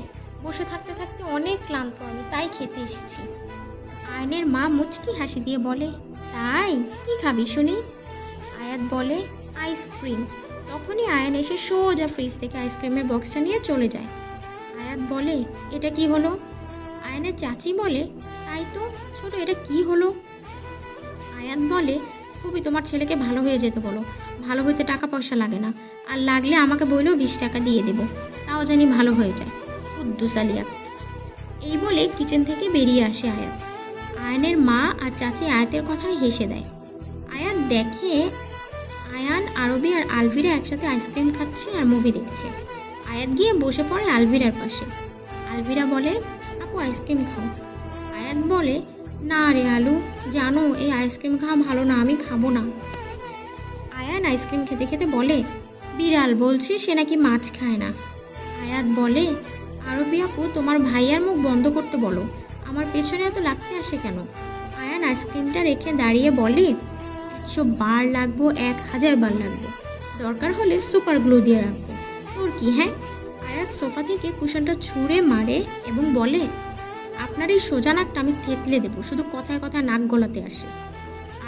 বসে থাকতে থাকতে অনেক ক্লান্ত আমি, তাই খেতে এসেছি। আয়ানের মা মুচকি হাসি দিয়ে বলে, তাই কি খাবি শুনি? আয়াত বলে, আইসক্রিম। তখনই আয়ান এসে সোজা ফ্রিজ থেকে আইসক্রিমের বক্সটা নিয়ে চলে যায়। আয়াত বলে, এটা কি হলো? আয়ানের চাচি বলে, তাই তো ছোট, এটা কি হলো? আয়াত বলে, খুবই তোমার ছেলেকে ভালো হয়ে যেতে বলো, ভালো হইতে টাকা পয়সা লাগে না, আর লাগলে আমাকে বললেও 20 টাকা দিয়ে দেবো, তাও জানি ভালো হয়ে যায়, উদ্দুসালিয়া। এই বলে কিচেন থেকে বেরিয়ে আসে আয়াত। আয়ানের মা আর চাচি আয়াতের কথায় হেসে দেয়। আয়াত দেখে আয়ান, আরবি আর আলভিরা একসাথে আইসক্রিম খাচ্ছে আর মুভি দেখছে। আয়াত গিয়ে বসে পড়ে আলভিরার পাশে। আলভিরা বলে, আপু আইসক্রিম খাও। আয়াত বলে, না রে আলু, জানো এই আইসক্রিম খাওয়া ভালো না, আমি খাবো না। আয়ান আইসক্রিম খেতে খেতে বলে, বিড়াল বলছে সে নাকি মাছ খায় না। আয়াত বলে, আরবি আপু, তোমার ভাইয়ার মুখ বন্ধ করতে বলো, আমার পেছনে এত লাগতে আসে কেন? আয়ান আইসক্রিমটা রেখে দাঁড়িয়ে বলে, 100 বার লাগবো, 1000 বার লাগবো, দরকার হলে সুপার গ্লু দিয়ে রাখবো, তোর কি? হ্যাঁ। আয়াত সোফা থেকে কুশনটা ছুঁড়ে মারে এবং বলে, আপনার এই সোজা নাকটা আমি থেতলে দেবো, শুধু কথায় কথায় নাক গলাতে আসে।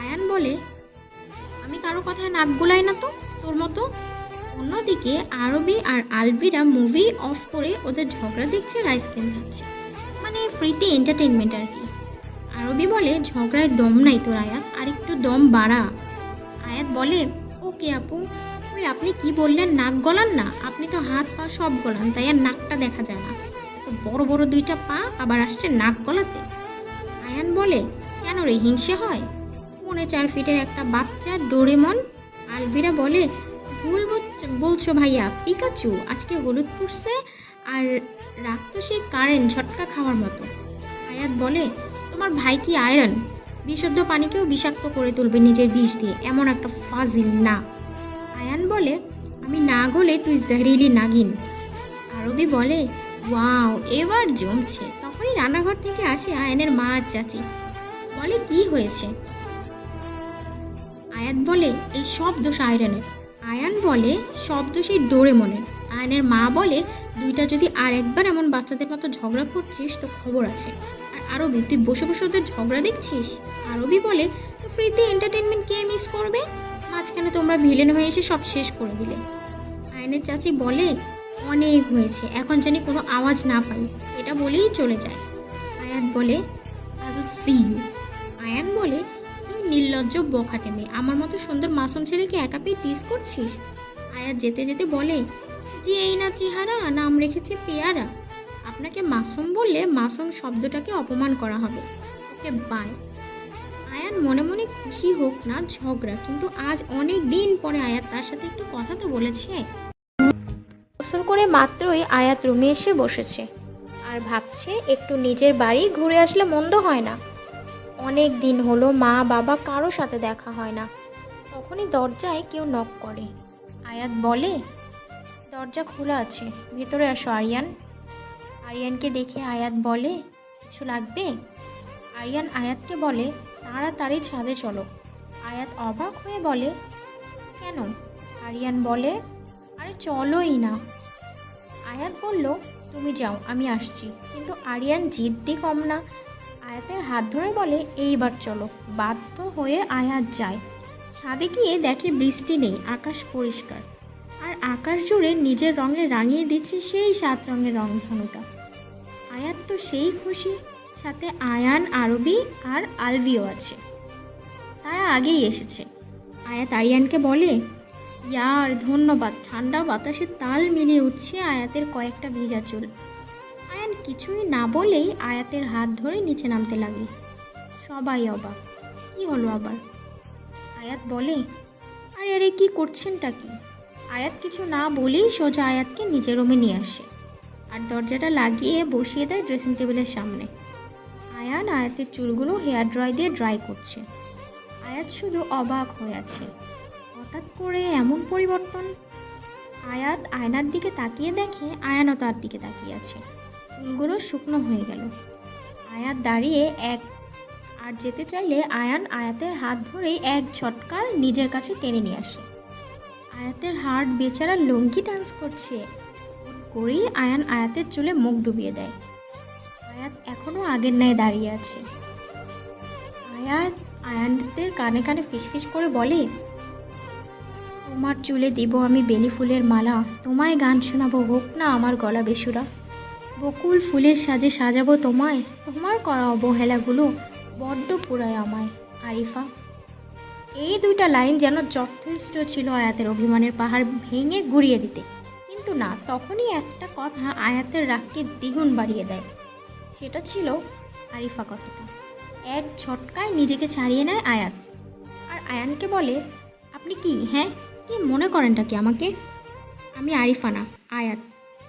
আয়ান বলে, আমি কারো কথায় নাক গলাই না তো, তোর মতো। অন্যদিকে আরবি আর আলভিরা মুভি অফ করে ওদের ঝগড়া দেখছে আর আইসক্রিম খাচ্ছে, মানে ফ্রিতে এন্টারটেনমেন্ট আর কি। আরবি বলে, ঝগড়ায় দম নাই তোর আয়াত, আর একটু দম বাড়া। আয়াত বলে, ওকে আপু, ওই আপনি কি বললেন, নাক গলান না? আপনি তো হাত পা সব গলান, তাই আর নাকটা দেখা যায় না, তো বড় বড় 2টা পা, আবার আসছে নাক গলাতে। আয়ান বলে, কেন রে, হিংসে হয়? 4.5 ফিটের একটা বাচ্চা ডোরেমন আলভিরা বলে, ভুল বলছো ভাইয়া, পিকাচু আজকে হলুদ পড়ছে আর রাত তো সেই কারেন্ট ঝটকা খাওয়ার মতো। আয়াত বলে, তোমার ভাই কি আয়রন? বিশুদ্ধ পানিকেও বিষাক্ত করে তুলবে নিজের বিষ দিয়ে, এমন একটা ফাজিল না। আয়ান বলে, আমি না গলে তুই জহরিলি নাগিন। আরবি বলে, ওয়াও, এবার জমছে। তখনই রান্নাঘর থেকে আসে আয়ানের মা আর চাচি। বলে, কি হয়েছে? আয়াত বলে, এই সব দোষ আয়রনের। আয়ান বলে, সব দোষ এই ডোরেমনের। আয়ানের মা বলে, দুইটা যদি আর একবার এমন বাচ্চাদের মতো ঝগড়া করছিস তো খবর আছে। আর আরবি, তুই বসে বসে ওদের ঝগড়া দেখছিস? আরবি বলে, তো ফ্রিতে এন্টারটেনমেন্ট কে মিস করবে? মাঝখানে তোমরা ভিলেন হয়ে এসে সব শেষ করে দিলে। আয়ানের চাচি বলে, অনেক হয়েছে, এখন জানি কোনো আওয়াজ না পাই, এটা বলেই চলে যায়। আয়াত বলে, I will see you. Ayan বলে, তুই নির্লজ্জ বখাটে মেয়ে, আমার মতো সুন্দর মাসুম ছেলেকে একা পেয়ে টিস করছিস। আয়াত যেতে যেতে বলে, যে এই না চেহারা, নাম রেখেছে পেয়ারা। আপনাকে মাসুম বললে মাসুম শব্দটাকে অপমান করা হবে। Okay bye. আয়ান মনে মনে খুশি হোক না ঝগড়া, কিন্তু আজ অনেক দিন পরে আয়াত তার সাথে একটু কথা তো বলেছে। গোসল করে মাত্রই আয়াত রুমে এসে বসেছে আর ভাবছে একটু নিজের বাড়ি ঘুরে আসলে মন্দ হয় না। অনেক দিন হলো মা বাবা কারো সাথে দেখা হয় না। তখনই দরজায় কেউ নক করে। আয়াত বলে, দরজা খোলা আছে, ভেতরে আসো আরিয়ান। আরিয়ানকে দেখে আয়াত বলে, কিছু লাগবে? আরিয়ান আয়াতকে বলে, তাড়াতাড়ি ছাদে চলো। আয়াত অবাক হয়ে বলে, কেন? আরিয়ান বলে, আরে চলোই না। আয়াত বলল, তুমি যাও, আমি আসছি। কিন্তু আরিয়ান জিদ্দি কম না। আয়াতের হাত ধরে বলে, এইবার চলো। বাধ্য হয়ে আয়াত যায়। ছাদে গিয়ে দেখে বৃষ্টি নেই, আকাশ পরিষ্কার। আর আকাশ জুড়ে নিজের রঙে রাঙিয়ে দিচ্ছে সেই 7 রঙের রংধনুটা। আয়াত তো সেই খুশি, সাথে আয়ান, আরবি আর আলভিও আছে। তারা আগেই এসেছে। আয়াত আরিয়ানকে বলে, ইয়ার ধন্যবাদ। ঠান্ডা বাতাসে তাল মিলিয়ে উঠছে আয়াতের কয়েকটা ভিজা চুল। আয়ান কিছুই না বলেই আয়াতের হাত ধরে নিচে নামতে লাগে। সবাই অবাক, কি হলো আবার? আয়াত বলে, আরে আরে কি করছেনটা কি? আয়াত কিছু না বলেই সোজা আয়াতকে নিজের রুমে নিয়ে আসে আর দরজাটা লাগিয়ে বসিয়ে দেয় ড্রেসিং টেবিলের সামনে। আয়ান আয়াতের চুলগুলো হেয়ার ড্রাই দিয়ে ড্রাই করছে। আয়াত শুধু অবাক হয়ে আছে, হঠাৎ করে এমন পরিবর্তন। আয়াত আয়নার দিকে তাকিয়ে দেখে আয়ানও তার দিকে তাকিয়ে আছে। চুলগুলো শুকনো হয়ে গেল। আয়াত দাঁড়িয়ে আর যেতে চাইলে আয়ান আয়াতের হাত ধরেই এক ঝটকার নিজের কাছে টেনে নিয়ে আসে। আয়াতের হার্ট বেচারা লঙ্কি ডান্স করছে। করেই আয়ান আয়াতের চুলে মুখ ডুবিয়ে দেয়। আয়াত এখনও আগের ন্যায় দাঁড়িয়ে আছে। আয়াত আয়ানদের কানে কানে ফিসফিস করে বলে, তোমার চুলে দিব আমি বেলি ফুলের মালা, তোমায় গান শোনাবো, হোক না আমার গলা বেসুরা। বকুল ফুলের সাজে সাজাবো তোমায়, তোমার করা অবহেলাগুলো বড্ড পুরায় আমায় আরিফা। এই 2টা লাইন যেন যথেষ্ট ছিল আয়াতের অভিমানের পাহাড় ভেঙে গুড়িয়ে দিতে। কিন্তু না, তখনই একটা কথা আয়াতের রাগকে দ্বিগুণ বাড়িয়ে দেয়। সেটা ছিল আরিফা কথাটা। এক ঝটকায় নিজেকে ছাড়িয়ে নেয় আয়াত আর আয়ানকে বলে, আপনি কি, হ্যাঁ কি মনে করেনটা কি আমাকে? আমি আরিফা না, আয়াত।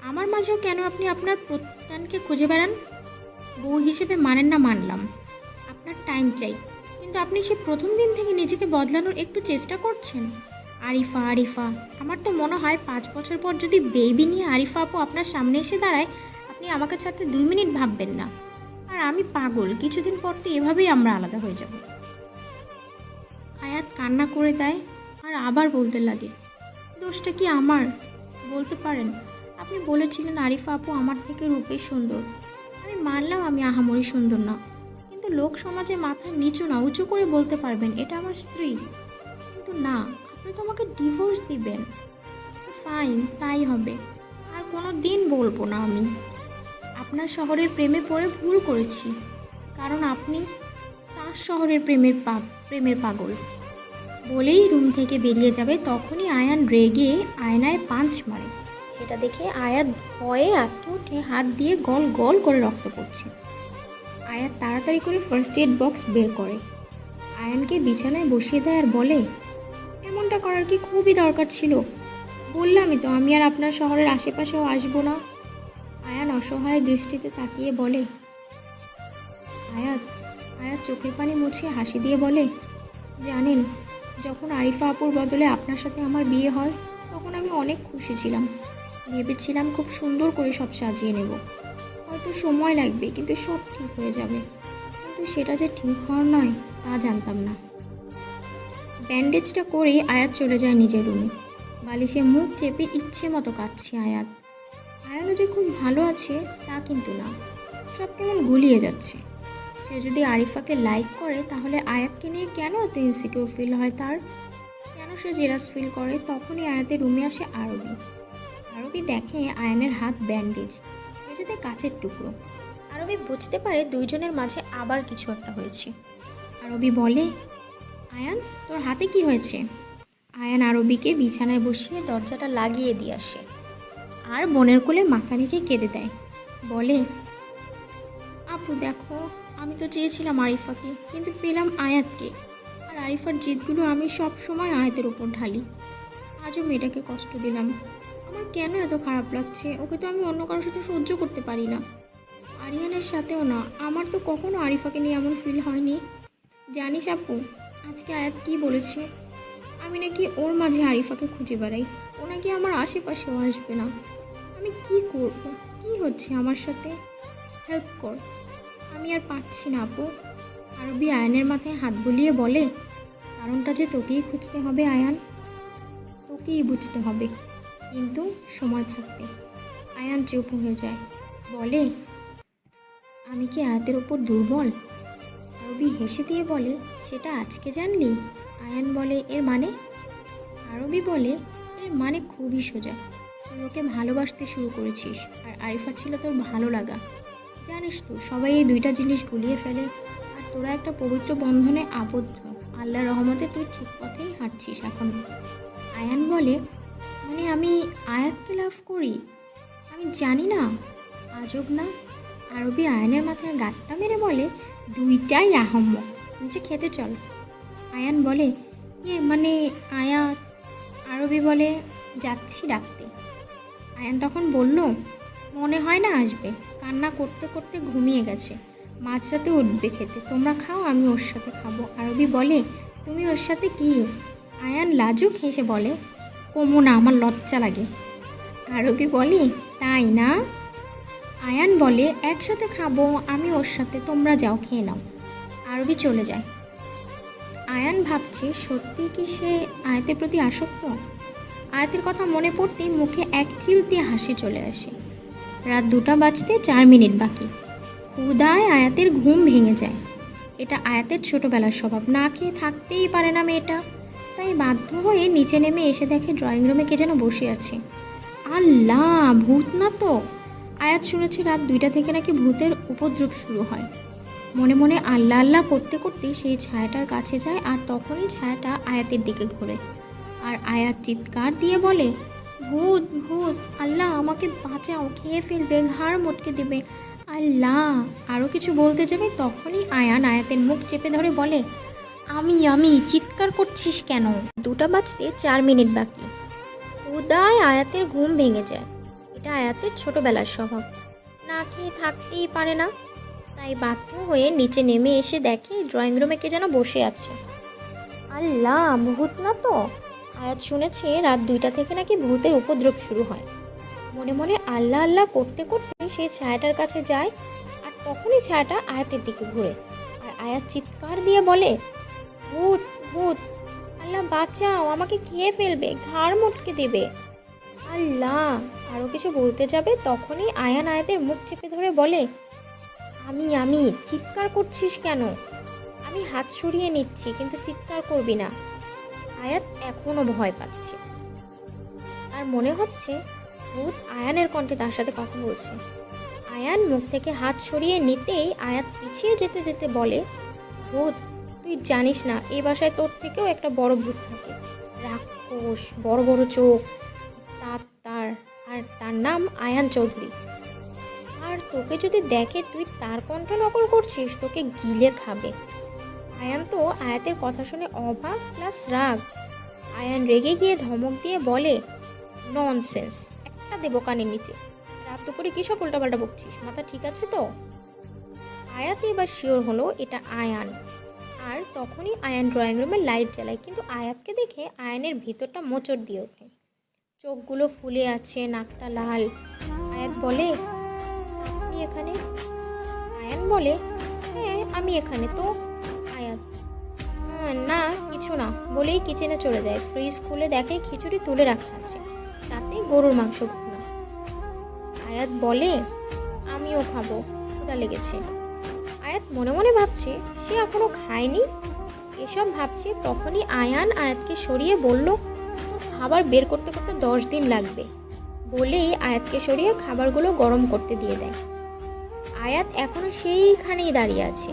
আমার মাঝেও কেন আপনি আপনার প্রত্যানকে খুঁজে বেড়ান? বউ হিসেবে মানেন না মানলাম, আপনার টাইম চাই, কিন্তু আপনি সে প্রথম দিন থেকে নিজেকে বদলানোর একটু চেষ্টা করছেন। আরিফা আরিফা, আমার তো মনে হয় 5 বছর পর যদি বেবি নিয়ে আরিফা আপু আপনার সামনে এসে দাঁড়ায়, আপনি আমাকে ছাড়তে 2 মিনিট ভাববেন না। আর আমি পাগল, কিছুদিন পর তো এভাবেই আমরা আলাদা হয়ে যাব। আয়াত কান্না করে দেয় আর আবার বলতে লাগে, দোষটা কি আমার? বলতে পারেন, আপনি বলেছিলেন আরিফা আপু আমার থেকে রূপে সুন্দর। আমি মানলাম আমি আহামরি সুন্দর না, কিন্তু লোক সমাজে মাথা নিচু না উঁচু করে বলতে পারবেন এটা আমার স্ত্রী। কিন্তু না, আপনি তো আমাকে ডিভোর্স দিবেন। ফাইন, তাই হবে। আর কোনো দিন বলবো না আমি আপনার শহরের প্রেমে পড়ে ভুল করেছি, কারণ আপনি তার শহরের প্রেমের পাগল। বলেই রুম থেকে বেরিয়ে যাবে, তখনই আয়ান রেগে আয়নায় পাঞ্চ মারে। সেটা দেখে আয়াত ভয়ে আটকে উঠে হাত দিয়ে গল গল করে রক্ত পড়ছে। আয়াত তাড়াতাড়ি করে ফার্স্ট এড বক্স বের করে, আয়ানকে বিছানায় বসিয়ে দেয় আর বলে, এমন এমনটা করার কি খুবই দরকার ছিল? বললামই তো আমি আর আপনার শহরের আশেপাশেও আসবো না। আয়ান অসহায় দৃষ্টিতে তাকিয়ে বলে। আয়াত আয়াত চোখের পানি মুছিয়ে হাসি দিয়ে বলে, জানেন, যখন আরিফা আপুর বদলে আপনার সাথে আমার বিয়ে হয় তখন আমি অনেক খুশি ছিলাম। ভেবেছিলাম খুব সুন্দর করে সব সাজিয়ে নেব, হয়তো সময় লাগবে কিন্তু সব ঠিক হয়ে যাবে। কিন্তু সেটা যে ঠিক হওয়ার নয় তা জানতাম না। ব্যান্ডেজটা করে আয়াত চলে যায় নিজের রুমে। বালিশে মুখ চেপে ইচ্ছে মতো কাঁদছে আয়াত। আয়ানও যে খুব ভালো আছে তা কিন্তু না, সব কেমন গুলিয়ে যাচ্ছে। সে যদি আরিফাকে লাইক করে তাহলে আয়াতকে নিয়ে কেন এত ইনসিকিউর ফিল হয় তার? কেন সে জেলাস ফিল করে? তখনই আয়াতের রুমে আসে আরবি। আরবি দেখে আয়ানের হাত ব্যান্ডেজ, মেঝেতে কাচের টুকরো। আরবি বুঝতে পারে দুইজনের মাঝে আবার কিছু একটা হয়েছে। আরবি বলে, আয়ান, তোর হাতে কি হয়েছে? আয়ান আরবিকে বিছানায় বসিয়ে দরজাটা লাগিয়ে দিয়ে আসে আর বোনের কোলে মাথা রেখে কেঁদে দেয়। বলে, আপু দেখো, আমি তো চেয়েছিলাম আরিফাকে, কিন্তু পেলাম আয়াতকে। আর আরিফার জিদগুলো আমি সব সময় আয়াতের ওপর ঢালি। আজও মেয়েটাকে কষ্ট দিলাম। আমার কেন এত খারাপ লাগছে? ওকে তো আমি অন্য কারোর সাথে সহ্য করতে পারি না। আরিয়ানের সাথেও না। আমার তো কখনো আরিফাকে নিয়ে এমন ফিল হয়নি। জানিস আপু, আজকে আয়াত কি বলেছে? আমি নাকি ওর মাঝে আরিফাকে খুঁজে বেড়াই। ও নাকি আমার আশেপাশেও আসবে না। আমি কি করব? কি হচ্ছে আমার সাথে? হেল্প কর, আমি আর পারছি না আপু। আরবি আয়ানের মাথায় হাত বুলিয়ে বলে, কারণটা যে তোকেই খুঁজতে হবে আয়ান, তোকেই বুঝতে হবে, কিন্তু সময় থাকতে। আয়ান চুপ হয়ে যায়, বলে, আমি কি আয়াতের ওপর দুর্বল? আরবি হেসে দিয়ে বলে, সেটা আজকে জানলি? আয়ান বলে, এর মানে? আরবি বলে, এর মানে খুবই সোজা। তুই ওকে ভালোবাসতে শুরু করেছিস আর আরিফা ছিল তোর ভালো লাগা। জানিস তো, সবাই এই দুইটা জিনিস গুলিয়ে ফেলে, আর তোরা একটা পবিত্র বন্ধনে আবদ্ধ। আল্লাহর রহমতে তুই ঠিক পথেই হাঁটছিস এখন। আয়ান বলে, মানে আমি আয়াতকে লাভ করি? আমি জানি না। আজব না? আরবি আয়ানের মাথায় গাঁটটা মেরে বলে, দুইটাই আহম্মক, নিচে খেতে চল। আয়ান বলে, মানে আয়াত? আরবি বলে, যাচ্ছি ডাকতে। আয়ান তখন বলল, মনে হয় না আসবে, কান্না করতে করতে ঘুমিয়ে গেছে, মাঝরাতে উঠবে খেতে। তোমরা খাও, আমি ওর সাথে খাবো। আরবি বলে, তুমি ওর সাথে কি? আয়ান লাজুক হেসে বলে, কমু না, আমার লজ্জা লাগে। আরবি বলে, তাই না? আয়ান বলে, একসাথে খাবো, আমি ওর সাথে, তোমরা যাও খেয়ে নাও। আরবি চলে যায়। আয়ান ভাবছে, সত্যি কি সে আয়াতের প্রতি আসক্ত? আয়াতের কথা মনে পড়তেই মুখে এক চিলতে হাসি চলে আসে। রাত 2টা বাজতে 4 মিনিট বাকি। ক্ষুধায় আয়াতের ঘুম ভেঙে যায়। এটা আয়াতের ছোটবেলার স্বভাব, না খেয়ে থাকতেই পারে না মেয়েটা। তাই বাধ্য হয়ে নিচে নেমে এসে দেখে ড্রয়িং রুমে কে যেন বসে আছে। আল্লাহ, ভূত না তো? আয়াত শুনেছে রাত 2টা থেকে নাকি ভূতের উপদ্রব শুরু হয়। মনে মনে আল্লাহ আল্লাহ করতে করতেই সেই ছায়াটার কাছে যায়, আর তখনই ছায়াটা আয়াতের দিকে ঘোরে। আর আয়াত চিৎকার দিয়ে বলে, ভূত ভূত, আল্লাহ আমাকে বাঁচাও, খেয়ে ফেলবে, ঘাড় মটকে দেবে, আল্লাহ। আরও কিছু বলতে যাবে তখনই আয়ান আয়াতের মুখ চেপে ধরে বলে, আমি চিৎকার করছিস কেন? 2টা বাজতে 4 মিনিট বাকি। উদয় আয়াতের ঘুম ভেঙে যায়। এটা আয়াতের ছোটবেলার স্বভাব, না খেয়ে থাকতেই পারে না। তাই বাধ্য হয়ে নিচে নেমে এসে দেখে ড্রয়িং রুমে কে যেন বসে আছে। আল্লাহ, ভূত না তো? আয়াত শুনেছে রাত 2টা থেকে নাকি ভূতের উপদ্রব শুরু হয়। মনে মনে আল্লাহ আল্লাহ করতে করতে সেই ছায়াটার কাছে যায়, আর তখনই ছায়াটা আয়াতের দিকে ঘুরে। আর আয়াত চিৎকার দিয়ে বলে, ভূত ভূত, আল্লাহ বাঁচাও, আমাকে খেয়ে ফেলবে, ঘাড় মটকে দেবে, আল্লাহ। আরও কিছু বলতে যাবে তখনই আয়ান আয়াতের মুখ চেপে ধরে বলে, আমি চিৎকার করছিস কেন? আমি হাত সরিয়ে নিচ্ছি, কিন্তু চিৎকার করবি না। আয়াত এখনও ভয় পাচ্ছে, আর মনে হচ্ছে ভূত আয়ানের কণ্ঠে তার সাথে কথা বলছে। আয়ান মুখ থেকে হাত সরিয়ে নিতেই আয়াত পিছিয়ে যেতে যেতে বলে, ভূত, তুই জানিস না এই বাসায় তোর থেকেও একটা বড় ভূত থাকে, রাক্ষস, বড় বড় চোখ, আর তার নাম আয়ান চৌধুরী। আর তোকে যদি দেখে তুই তার কণ্ঠ নকল করছিস, তোকে গিলে খাবে। আয়ান তো আয়াতের কথা শুনে অবাক প্লাস রাগ। আয়ান রেগে গিয়ে ধমক দিয়ে বলে, ননসেন্স, একটা দেবো কানের নিচে। রাত দুপুরে কী সব উল্টাপাল্টা বকছিস, মাথা ঠিক আছে তো? আয়াত এবার শিওর হলো এটা আয়ান। আর তখনই আয়ান ড্রয়িং রুমে লাইট জ্বালায়, কিন্তু আয়াতকে দেখে আয়ানের ভিতরটা মোচড় দিয়ে ওঠে। চোখগুলো ফুলে আছে, নাকটা লাল। আয়াত বলে, আপনি এখানে? আয়ান বলে, হ্যাঁ আমি এখানে তো। আয়াত, না কিছু না বলেই কিচেনে চলে যায়। ফ্রিজ খুলে দেখে খিচুড়ি তুলে রাখা আছে, সাথে গরুর মাংস ভুনা। আয়াত বলে, আমিও খাবো, ক্ষুধা লেগেছে। আয়াত মনে মনে ভাবছে সে এখনো খায়নি। এসব ভাবছে তখনই আয়ান আয়াতকে সরিয়ে বলল, খাবার বের করতে করতে 10 দিন লাগবে। বলেই আয়াতকে সরিয়ে খাবারগুলো গরম করতে দিয়ে দেয়। আয়াত এখনো সেইখানেই দাঁড়িয়ে আছে।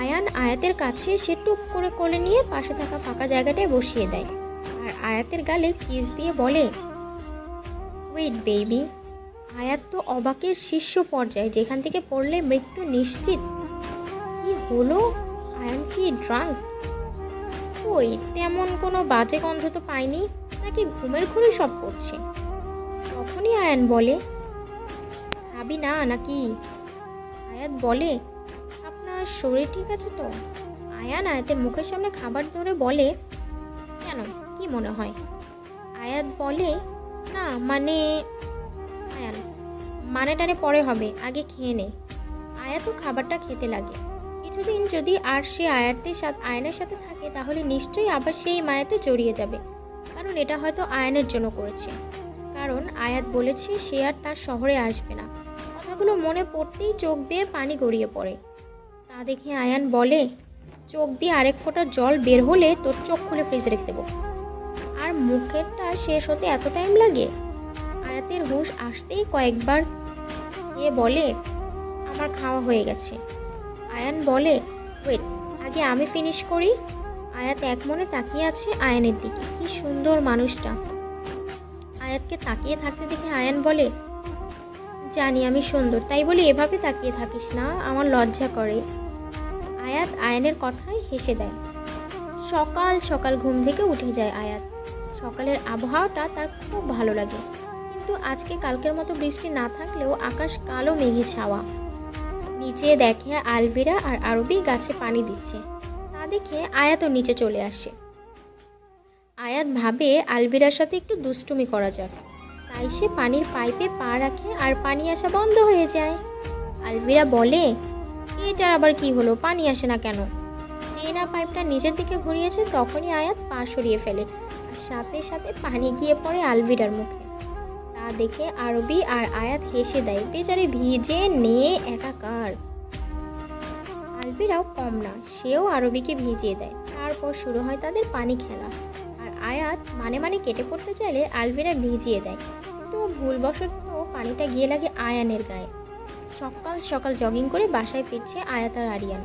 আয়ান আয়াতের কাছে সে টুপ করে কোলে নিয়ে পাশে থাকা ফাঁকা জায়গাটায় বসিয়ে দেয়, আর আয়াতের গালে কিস দিয়ে বলে, ওয়েট বেবি। আয়াত তো অবাকের শীর্ষ পর্যায়ে, যেখান থেকে পড়লে মৃত্যু নিশ্চিত। কি হলো? আয়ান কি ড্রাঙ্ক? ওই তেমন কোনো বাজে গন্ধ তো পাইনি, নাকি ঘুমের ঘুরে সব করছে? তখনই আয়ান বলে, খাবি না নাকি? আয়াত বলে, আপনার শরীর ঠিক আছে তো? আয়ান আয়াতের মুখের সামনে খাবার ধরে বলে, কেন, কি মনে হয়? আয়াত বলে, না মানে। আয়ান, মানে টানে পরে হবে, আগে খেয়ে নে। আয়াতও খাবারটা খেতে লাগে। কিছুদিন যদি আর সে আয়ানের সাথে থাকে, তাহলে নিশ্চয়ই আবার সেই মায়াতে জড়িয়ে যাবে। কারণ এটা হয়তো আয়ানের জন্য করেছে, কারণ আয়াত বলেছে সে আর তার শহরে আসবে না। কথাগুলো মনে পড়তেই চোখ বেয়ে পানি গড়িয়ে পড়ে। তা দেখে আয়ান বলে, চোখ দিয়ে আরেক ফোঁটা জল বের হলে তোর চোখ খুলে ফ্রিজে রেখে দেবো। আর মুখেরটা শেষ হতে এত টাইম লাগে? আয়াতের হুঁশ আসতেই কয়েকবার খেয়ে বলে, আমার খাওয়া হয়ে গেছে। আয়ান বলে, ওয়েট, আগে আমি ফিনিশ করি। আয়াত এক মনে তাকিয়ে আছে আয়ানের দিকে। কি সুন্দর মানুষটা। আয়াতকে তাকিয়ে থাকতে দেখে আয়ান বলে, জানি আমি সুন্দর, তাই বলি এভাবে তাকিয়ে থাকিস না, আমার লজ্জা করে। আয়াত আয়ানের কথায় হেসে দেয়। সকাল সকাল ঘুম থেকে উঠে যায় আয়াত। সকালের আবহাওয়াটা তার খুব ভালো লাগে, কিন্তু আজকে কালকের মতো বৃষ্টি না থাকলেও আকাশ কালো মেঘে ছাওয়া। নিচে দেখে আলভিরা আর আরবি গাছে পানি দিচ্ছে। তা দেখে আয়াতও নিচে চলে আসে। আয়াত ভাবে আলভিরার সাথে একটু দুষ্টুমি করা যাক, তাই সে পানির পাইপে পা রাখে আর পানি আসা বন্ধ হয়ে যায়। আলভিরা বলে, এটার আবার কি হলো, পানি আসে না কেন? যেই না পাইপটা নিচের দিকে ঘুরিয়েছে, তখনই আয়াত পা সরিয়ে ফেলে, আর সাথে সাথে পানি গিয়ে পড়ে আলভিরার মুখে। তা দেখে আরবি আর আয়াত হেসে দেয়, বেচারি ভিজে নিয়ে একাকার। আলভিরাও কম না, সেও আরবিকে ভিজিয়ে দেয়। তারপর শুরু হয় তাদের পানি খেলা। আর আয়াত মানে মানে কেটে পড়তে চাইলে আলভিরা ভিজিয়ে দেয়, কিন্তু ভুলবশত পানিটা গিয়ে লাগে আয়ানের গায়ে। সকাল সকাল জগিং করে বাসায় ফিরছে আয়াত আর আরিয়ান।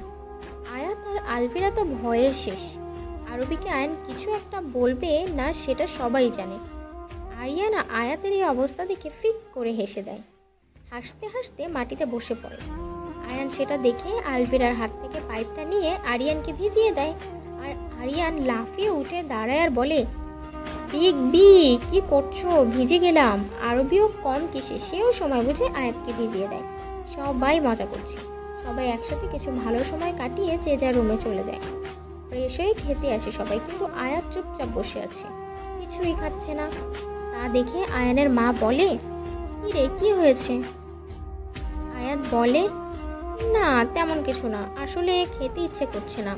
আয়াত আর আলভিরা তো ভয়ে শেষ। আরবিকে আয়ান কিছু একটা বলবে না সেটা সবাই জানে। আরিয়ান আয়াতের এই অবস্থা দেখে ফিক করে হেসে দেয়। হাসতে হাসতে মাটিতে বসে পড়ে। আয়ান সেটা দেখে আলভিরার হাত থেকে পাইপটা নিয়ে আরিয়ানকে ভিজিয়ে দেয়। আর আরিয়ান লাফিয়ে উঠে দাঁড়ায় আর বলে, বিগ বি, কি করছো, ভিজে গেলাম। আরবিও কম কিসে, সেও সময় বুঝে আয়াতকে ভিজিয়ে দেয়। সবাই মজা করছে। সবাই একসাথে কিছু ভালো সময় কাটিয়ে যে যার রুমে চলে যায়। ফ্রেশ হয়ে খেতে আসে সবাই, কিন্তু আয়াত চুপচাপ বসে আছে, কিছুই খাচ্ছে না। তা দেখে আয়ানের মা বলে, কি রে, কি হয়েছে? আয়াত বলে, না তেমন কিছু না, আসলে খেতে ইচ্ছে করছে না।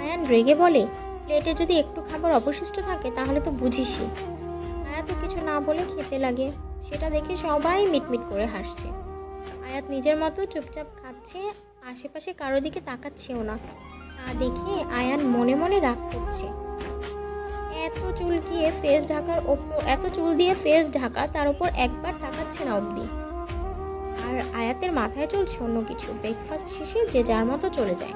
আয়ান রেগে বলে, প্লেটে যদি একটু খাবার অবশিষ্ট থাকে তাহলে তো বুঝিসই। আয়াত কিছু না বলে খেতে লাগে। সেটা দেখে সবাই মিটমিট করে হাসছে। আয়াত নিজের মতো চুপচাপ খাচ্ছে, আশেপাশে কারো দিকে তাকাচ্ছেও না। তা দেখে আয়ান মনে মনে রাগ করছে। এত চুল দিয়ে ফেস ঢাকা, তার উপর একবার তাকাচ্ছে না অবধি। আর আয়াতের মাথায় চলছে অন্য কিছু। ব্রেকফাস্ট শেষে যে যার মতো চলে যায়।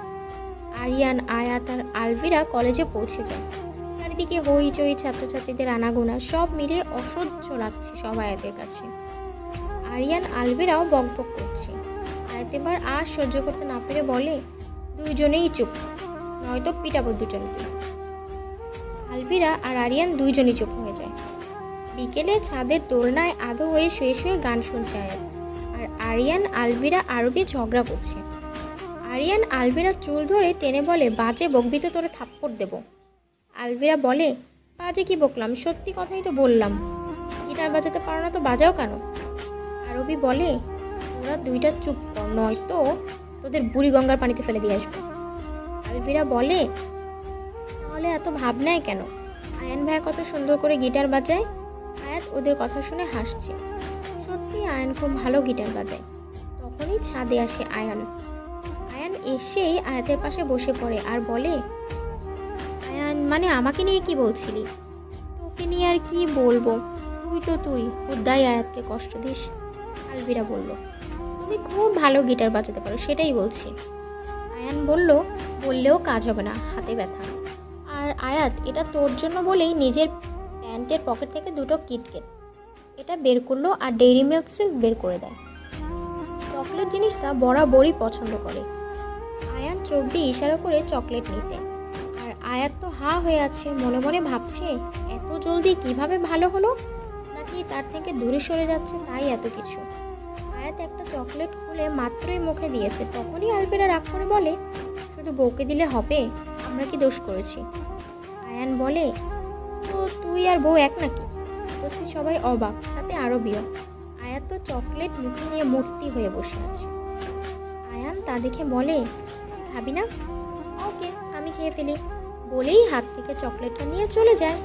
আরিয়ান, আয়াত আর আলভিরা কলেজে পৌঁছে যায়। চারিদিকে হইচই, ছাত্রছাত্রীদের আনাগোনা, সব মিলে অসহ্য লাগছে সব আয়াতের কাছে। আরিয়ান আলভিরাও বকবক করছে। আয়াত এবার আর সহ্য করতে না পেরে বলে, দুইজনেই চুপ, নয়তো পিটাবো দুজনকে। আলভিরা আর আরিয়ান দুইজনই চুপ হয়ে যায়। বিকেলে ছাদের দোলনায় আধো হয়ে শুয়ে শুয়ে গান শুনছে আয়াত, আর আরিয়ান আলভিরা আরবি ঝগড়া করছে। আরিয়ান আলভিরার চুল ধরে টেনে বলে, বাজে বকবি তো তোরে থাপ্পড় দেব। আলভিরা বলে, বাজে কি বকলাম, সত্যি কথাই তো বললাম। গিটার বাজাতে পারো না তো বাজাও কেন? আরবি বলে, ওরা দুইটা চুপ কর, নয়তো তোদের বুড়ি গঙ্গার পানিতে ফেলে দিয়ে আসবে। আলভিরা বলে, তাহলে এত ভাব নেয় কেন? আয়ান ভাইয়া কত সুন্দর করে গিটার বাজায়। আয়াত ওদের কথা শুনে হাসছে। সত্যি আয়ান খুব ভালো গিটার বাজায়। তখনই ছাদে আসে আয়ান। আয়ান এসেই আয়াতের পাশে বসে পড়ে আর বলে, আয়ান, মানে আমাকে নিয়ে কি বলছিলি? তোকে নিয়ে আর কি বলবো, তুই তো তুই, উদ্দাই আয়াতকে কষ্ট দিস। আলভিরা বলল, তুমি খুব ভালো গিটার বাজাতে পারো, সেটাই বলছি। আয়ান বলল, বললেও কাজ হবে না, হাতে ব্যথা। আর আয়াত, এটা তোর জন্য বলেই নিজের প্যান্টের পকেট থেকে দুটো কিটকেট এটা বের করলো আর ডেইরি মিল্ক সিল্ক বের করে দেয়। চকলেট জিনিসটা বরাবরই পছন্দ করে। আয়ান চোখ দিয়ে ইশারা করে চকলেট নিতে, আর আয়াত তো হা হয়ে আছে, মনে মনে ভাবছে এত জলদি কিভাবে ভালো হলো, নাকি তার থেকে দূরে সরে যাচ্ছে তাই এত কিছু। আয়াত একটা চকলেট খুলে মাত্রই মুখে দিয়েছে, তখনই আলভিরা রাগ করে বলে, শুধু বউকে দিলে হবে? আমরা কি দোষ করেছি? আয়ান বলে, তো তুই আর বউ এক নাকি? উপস্থিত সবাই অবাক, সাথে আরবিও। আয়াত তো চকলেট মুখে নিয়ে মূর্তি হয়ে বসে আছে। আয়ান তা দেখে বলে, তুই খাবি না? ওকে, আমি খেয়ে ফেলি, বলেই হাত থেকে চকলেটটা নিয়ে চলে যায়।